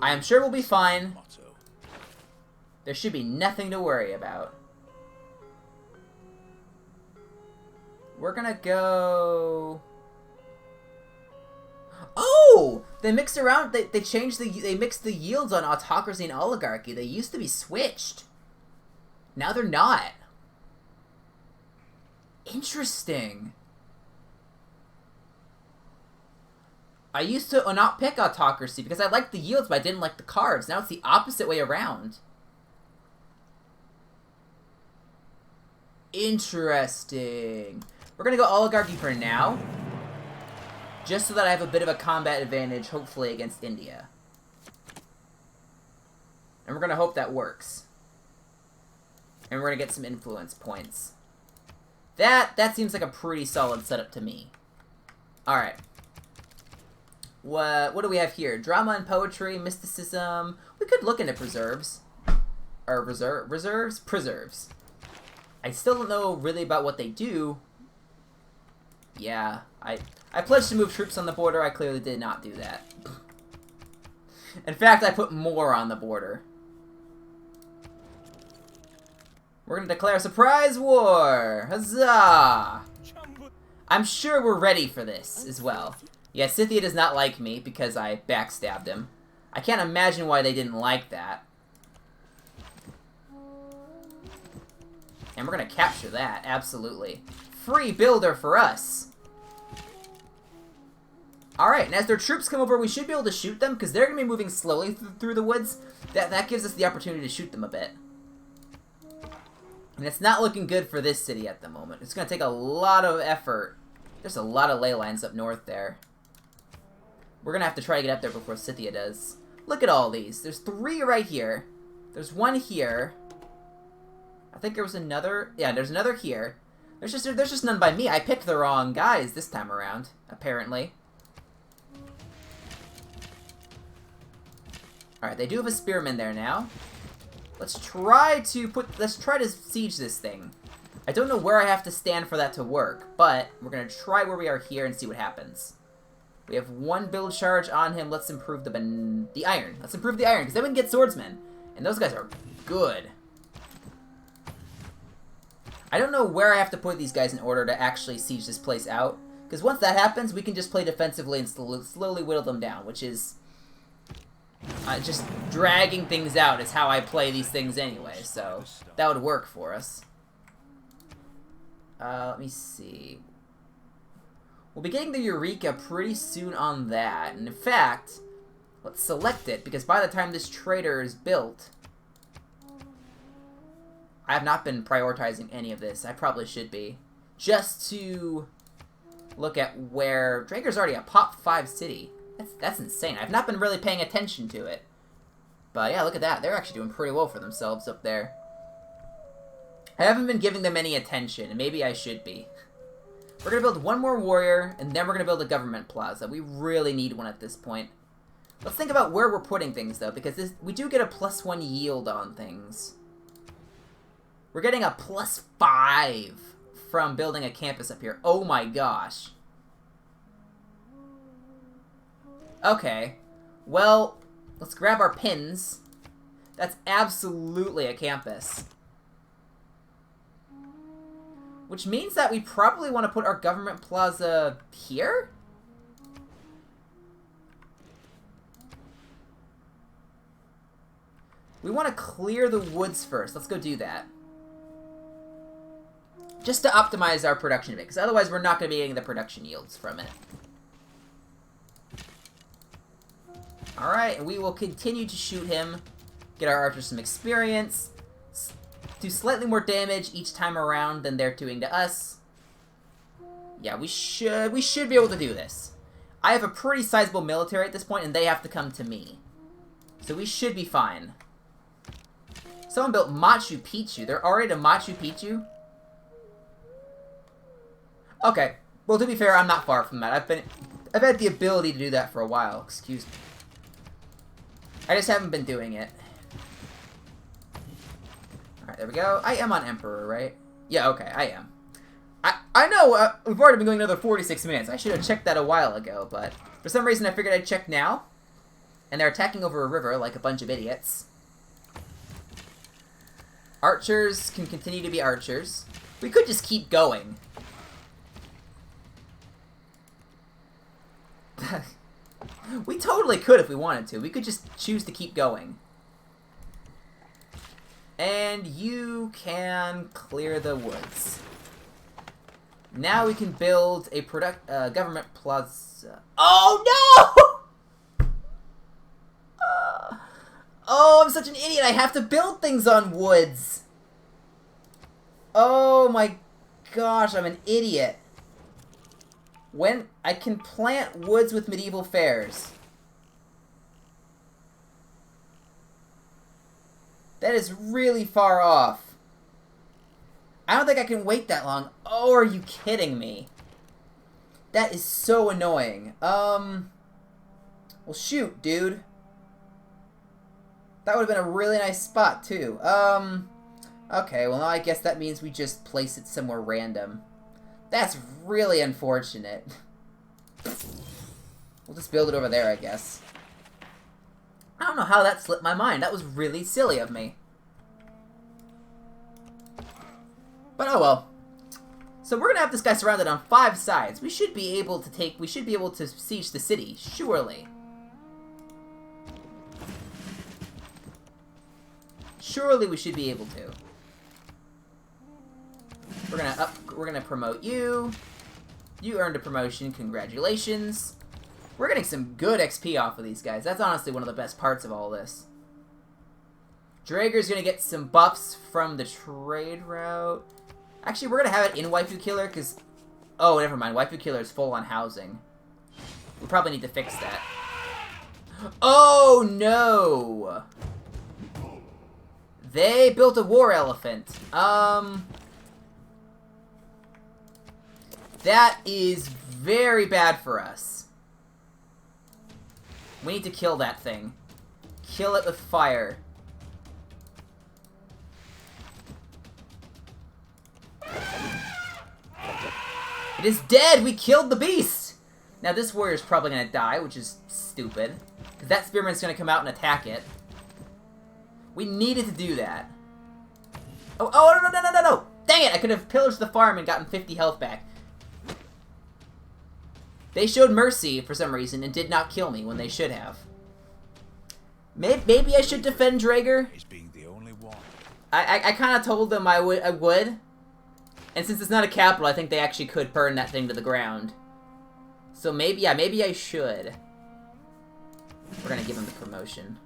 Speaker 1: I am sure we'll be fine. There should be nothing to worry about. We're gonna go... Oh! They mixed around, they changed they mixed the yields on autocracy and oligarchy. They used to be switched. Now they're not. Interesting. I used to not pick autocracy because I liked the yields, but I didn't like the cards. Now it's the opposite way around. Interesting. We're gonna go oligarchy for now. Just so that I have a bit of a combat advantage, hopefully, against India. And we're gonna hope that works. And we're gonna get some influence points. That seems like a pretty solid setup to me. Alright. What do we have here? Drama and poetry, mysticism. We could look into preserves. Or reserves? Preserves. I still don't know really about what they do. Yeah, I pledged to move troops on the border. I clearly did not do that. In fact, I put more on the border. We're gonna declare a surprise war! Huzzah! I'm sure we're ready for this as well. Yeah, Scythia does not like me because I backstabbed him. I can't imagine why they didn't like that. And we're gonna capture that, absolutely. Free builder for us! Alright, and as their troops come over, we should be able to shoot them, because they're going to be moving slowly through the woods. That gives us the opportunity to shoot them a bit. And it's not looking good for this city at the moment. It's going to take a lot of effort. There's a lot of ley lines up north there. We're going to have to try to get up there before Scythia does. Look at all these. There's 3 right here. There's 1 here. I think there was another... Yeah, there's another here. There's just none by me. I picked the wrong guys this time around, apparently. Alright, they do have a spearman there now. Let's try to siege this thing. I don't know where I have to stand for that to work, but we're gonna try where we are here and see what happens. We have 1 build charge on him. Let's improve the iron. Let's improve the iron, because then we can get swordsmen. And those guys are good. I don't know where I have to put these guys in order to actually siege this place out. Because once that happens, we can just play defensively and slowly whittle them down, which is... just dragging things out is how I play these things anyway, so that would work for us. Let me see. We'll be getting the Eureka pretty soon on that. And in fact, let's select it, because by the time this trader is built... I have not been prioritizing any of this. I probably should be. Just to look at where... Drager's already a Pop 5 city. That's insane. I've not been really paying attention to it. But yeah, look at that. They're actually doing pretty well for themselves up there. I haven't been giving them any attention, and maybe I should be. We're going to build one more warrior, and then we're going to build a government plaza. We really need one at this point. Let's think about where we're putting things, though, because we do get a +1 yield on things. We're getting a +5 from building a campus up here. Oh my gosh. Okay. Well, let's grab our pins. That's absolutely a campus. Which means that we probably want to put our government plaza here? We want to clear the woods first. Let's go do that. Just to optimize our production bit, because otherwise we're not going to be getting the production yields from it. Alright, and we will continue to shoot him, get our archers some experience, do slightly more damage each time around than they're doing to us. Yeah, we should be able to do this. I have a pretty sizable military at this point, and they have to come to me. So we should be fine. Someone built Machu Picchu. They're already to Machu Picchu? Okay. Well, to be fair, I'm not far from that. I've had the ability to do that for a while. Excuse me. I just haven't been doing it. Alright, there we go. I am on Emperor, right? Yeah, okay, I am. I know, we've already been going another 46 minutes. I should have checked that a while ago, but for some reason I figured I'd check now. And they're attacking over a river like a bunch of idiots. Archers can continue to be archers. We could just keep going. We totally could if we wanted to. We could just choose to keep going. And you can clear the woods. Now we can build a government plaza. Oh no! Oh, I'm such an idiot. I have to build things on woods. Oh my gosh, I'm an idiot. When I can plant woods with medieval fairs. That is really far off. I don't think I can wait that long. Oh, are you kidding me? That is so annoying. Well, shoot, dude. That would have been a really nice spot, too. Okay, well, now I guess that means we just place it somewhere random. That's really unfortunate. We'll just build it over there, I guess. I don't know how that slipped my mind. That was really silly of me. But oh well. So we're gonna have this guy surrounded on 5 sides. We should be able to siege the city, surely. Surely we should be able to. We're gonna promote you. You earned a promotion, congratulations. We're getting some good XP off of these guys. That's honestly one of the best parts of all this. Drager's gonna get some buffs from the trade route. Actually, we're gonna have it in Waifu Killer, because... Oh, never mind. Waifu Killer is full on housing. We probably need to fix that. Oh, no! They built a war elephant. That is very bad for us. We need to kill that thing. Kill it with fire. It is dead! We killed the beast! Now this warrior's probably gonna die, which is stupid. Because that spearman's gonna come out and attack it. We needed to do that. Oh, no! Dang it! I could have pillaged the farm and gotten 50 health back. They showed mercy for some reason and did not kill me when they should have. Maybe I should defend Drager.
Speaker 2: He's being the only one.
Speaker 1: I kind of told them I would. And since it's not a capital, I think they actually could burn that thing to the ground. So maybe, yeah, maybe I should. We're gonna give him the promotion.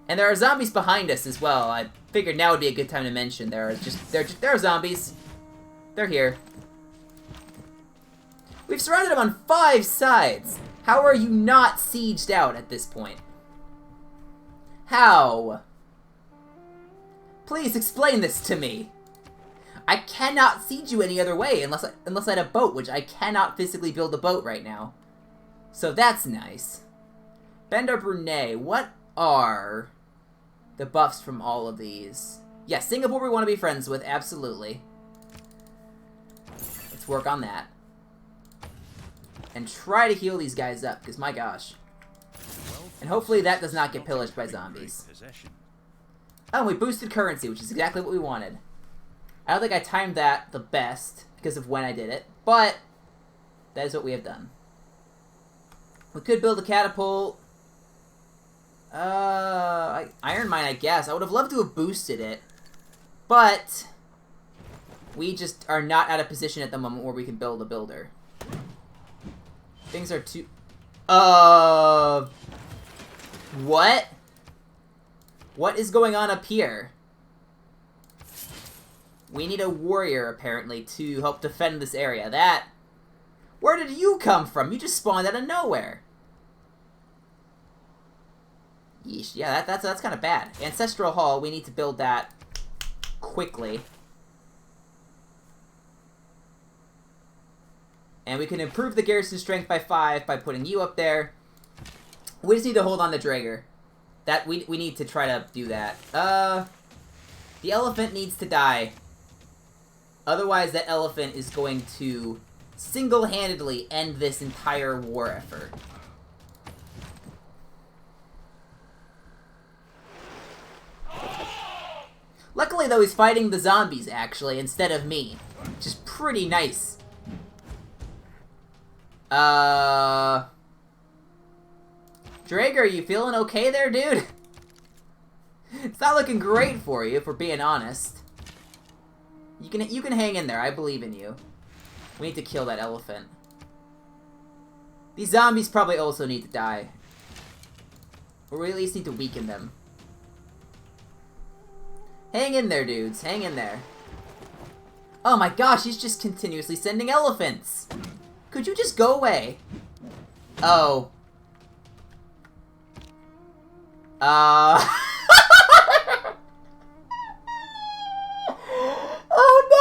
Speaker 1: And there are zombies behind us as well. I figured now would be a good time to mention there are zombies. They're here. We've surrounded them on 5 sides. How are you not sieged out at this point? How? Please explain this to me. I cannot siege you any other way unless I had a boat, which I cannot physically build a boat right now. So that's nice. Bender Brunei, what are the buffs from all of these? Yeah, Singapore we want to be friends with, absolutely. Let's work on that. And try to heal these guys up, because my gosh. And hopefully that does not get pillaged by zombies. Oh, and we boosted currency, which is exactly what we wanted. I don't think I timed that the best because of when I did it, but that is what we have done. We could build a catapult. Iron Mine, I guess. I would have loved to have boosted it, but we just are not at a position at the moment where we can build a builder. Things are too... What? What is going on up here? We need a warrior, apparently, to help defend this area. That... Where did you come from? You just spawned out of nowhere. Yeesh. Yeah, that's kind of bad. Ancestral Hall, we need to build that quickly. And we can improve the garrison strength by 5 by putting you up there. We just need to hold on to Draeger. That we need to try to do that. The elephant needs to die. Otherwise, that elephant is going to single-handedly end this entire war effort. Luckily, though, he's fighting the zombies, actually, instead of me. Which is pretty nice. Draeger, you feeling okay there, dude? It's not looking great for you, if we're being honest. You can hang in there, I believe in you. We need to kill that elephant. These zombies probably also need to die. Or we at least need to weaken them. Hang in there, dudes. Hang in there. Oh my gosh, he's just continuously sending elephants! Could you just go away? Oh. Oh no!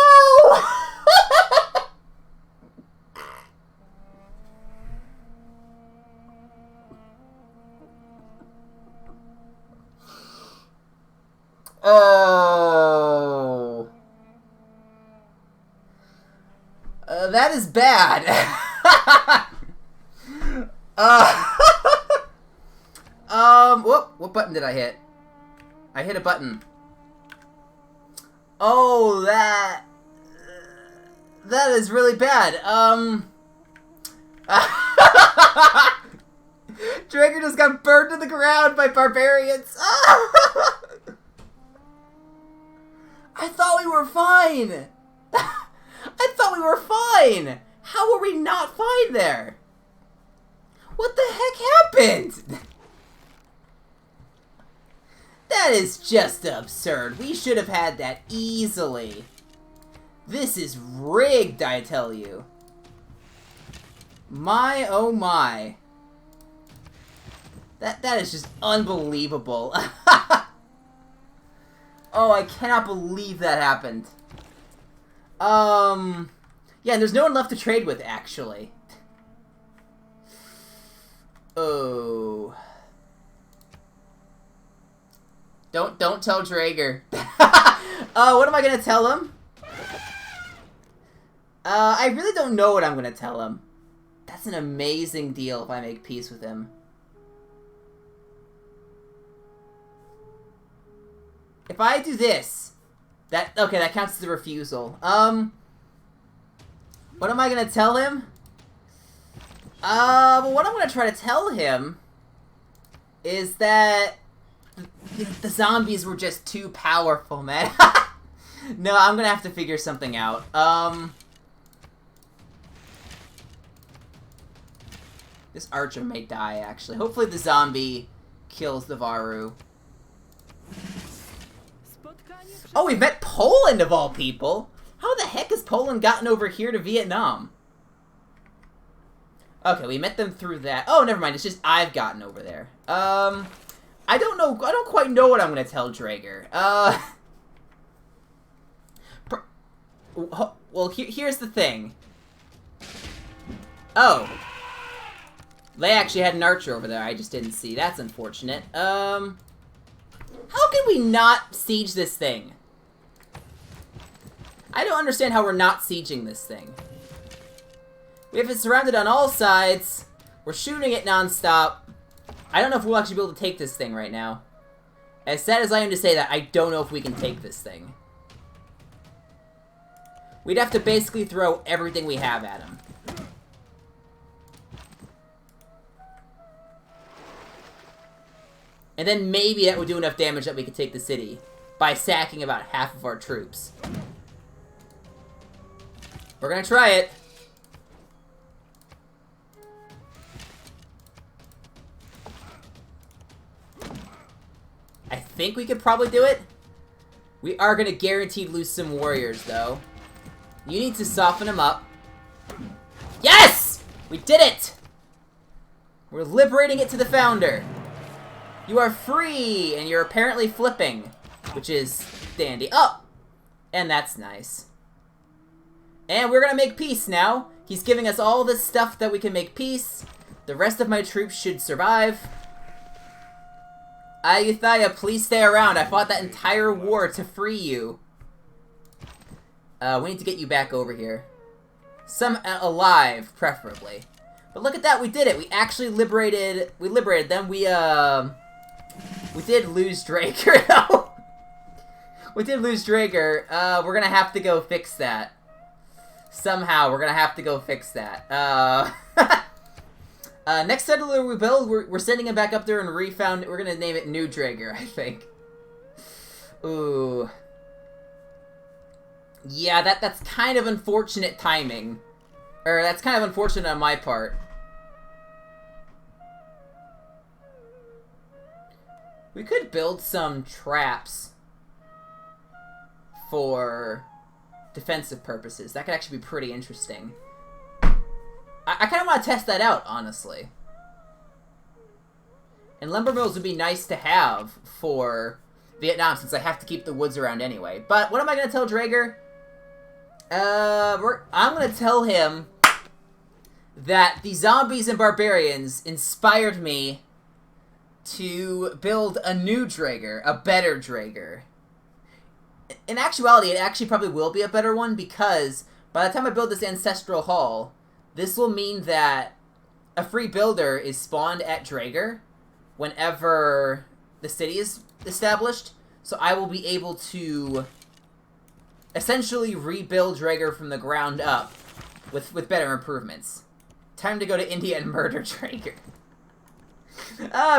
Speaker 1: Oh. That is bad. What button did I hit? I hit a button. Oh, that is really bad. Draeger just got burned to the ground by barbarians. I thought we were fine. I thought we were fine. How were we not fine there? What the heck happened? That is just absurd. We should have had that easily. This is rigged, I tell you. My, oh my. That is just unbelievable. Oh, I cannot believe that happened. Yeah, and there's no one left to trade with, actually. Oh. Don't tell Draeger. What am I gonna tell him? I really don't know what I'm gonna tell him. That's an amazing deal if I make peace with him. If I do this, okay, that counts as a refusal. What am I gonna tell him? Well, what I'm gonna try to tell him is that the zombies were just too powerful, man. No, I'm gonna have to figure something out. This archer may die, actually. Hopefully the zombie kills the Varu. Oh, we met Poland, of all people! How the heck has Poland gotten over here to Vietnam? Okay, we met them through that. Oh, never mind. It's just I've gotten over there. I don't know. I don't quite know what I'm gonna tell Draeger. Well, here's the thing. Oh. They actually had an archer over there. I just didn't see. That's unfortunate. How can we not siege this thing? I don't understand how we're not sieging this thing. We have it surrounded on all sides. We're shooting it non-stop. I don't know if we'll actually be able to take this thing right now. As sad as I am to say that, I don't know if we can take this thing. We'd have to basically throw everything we have at him. And then maybe that would do enough damage that we could take the city by sacking about half of our troops. We're gonna try it. I think we could probably do it. We are gonna guaranteed lose some warriors, though. You need to soften them up. Yes! We did it! We're liberating it to the founder. You are free, and you're apparently flipping, which is dandy. Oh! And that's nice. And we're gonna make peace now. He's giving us all this stuff that we can make peace. The rest of my troops should survive. Ayutthaya, please stay around. I fought that entire war to free you. We need to get you back over here. Alive, preferably. But look at that, we did it. We actually liberated them. We did lose Draeger, though. We did lose Draeger. We're gonna have to go fix that. Somehow, we're gonna have to go fix that. Next settler we build, we're sending him back up there and refound. We're gonna name it New Draeger, I think. Ooh. Yeah, that's kind of unfortunate timing. Or, that's kind of unfortunate on my part. We could build some traps for defensive purposes. That could actually be pretty interesting. I kind of want to test that out, honestly. And lumber mills would be nice to have for Vietnam, since I have to keep the woods around anyway. But what am I going to tell Draeger? I'm going to tell him that the zombies and barbarians inspired me to build a new Draeger, a better Draeger. In actuality, it actually probably will be a better one, because by the time I build this ancestral hall, this will mean that a free builder is spawned at Draeger whenever the city is established, so I will be able to essentially rebuild Draeger from the ground up with better improvements. Time to go to India and murder Draeger.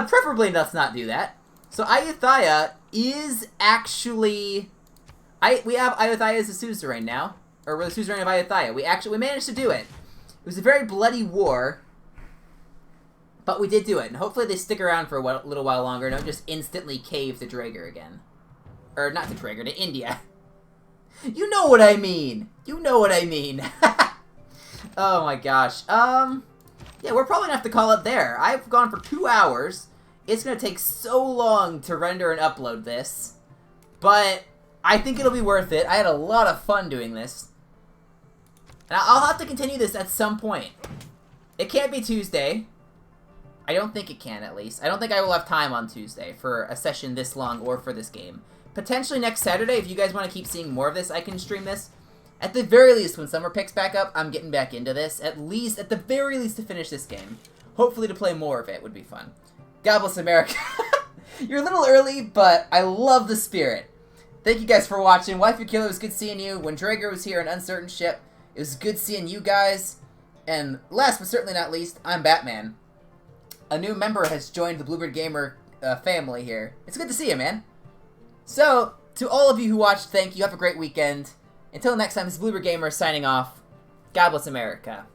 Speaker 1: Preferably let's not do that. So Ayutthaya is actually... we have Ayutthaya as a suzerain now. Or we're the suzerain of Ayutthaya. We managed to do it. It was a very bloody war, but we did do it. And hopefully they stick around for a little while longer and don't just instantly cave to Draeger again. Or not to Draeger, to India. You know what I mean! You know what I mean! Oh my gosh. Yeah, we're probably gonna have to call it there. I've gone for 2 hours. It's gonna take so long to render and upload this. But I think it'll be worth it. I had a lot of fun doing this. And I'll have to continue this at some point. It can't be Tuesday. I don't think it can, at least. I don't think I will have time on Tuesday for a session this long or for this game. Potentially next Saturday, if you guys want to keep seeing more of this, I can stream this. At the very least, when summer picks back up, I'm getting back into this. At the very least, to finish this game. Hopefully to play more of it would be fun. God bless America. You're a little early, but I love the spirit. Thank you guys for watching. Wife Your Killer, it was good seeing you. When Draeger was here on Uncertain Ship, it was good seeing you guys. And last but certainly not least, I'm Batman. A new member has joined the Bluebird Gamer family here. It's good to see you, man. So, To all of you who watched, thank you. Have a great weekend. Until next time, this is Bloober Gamer signing off. God bless America.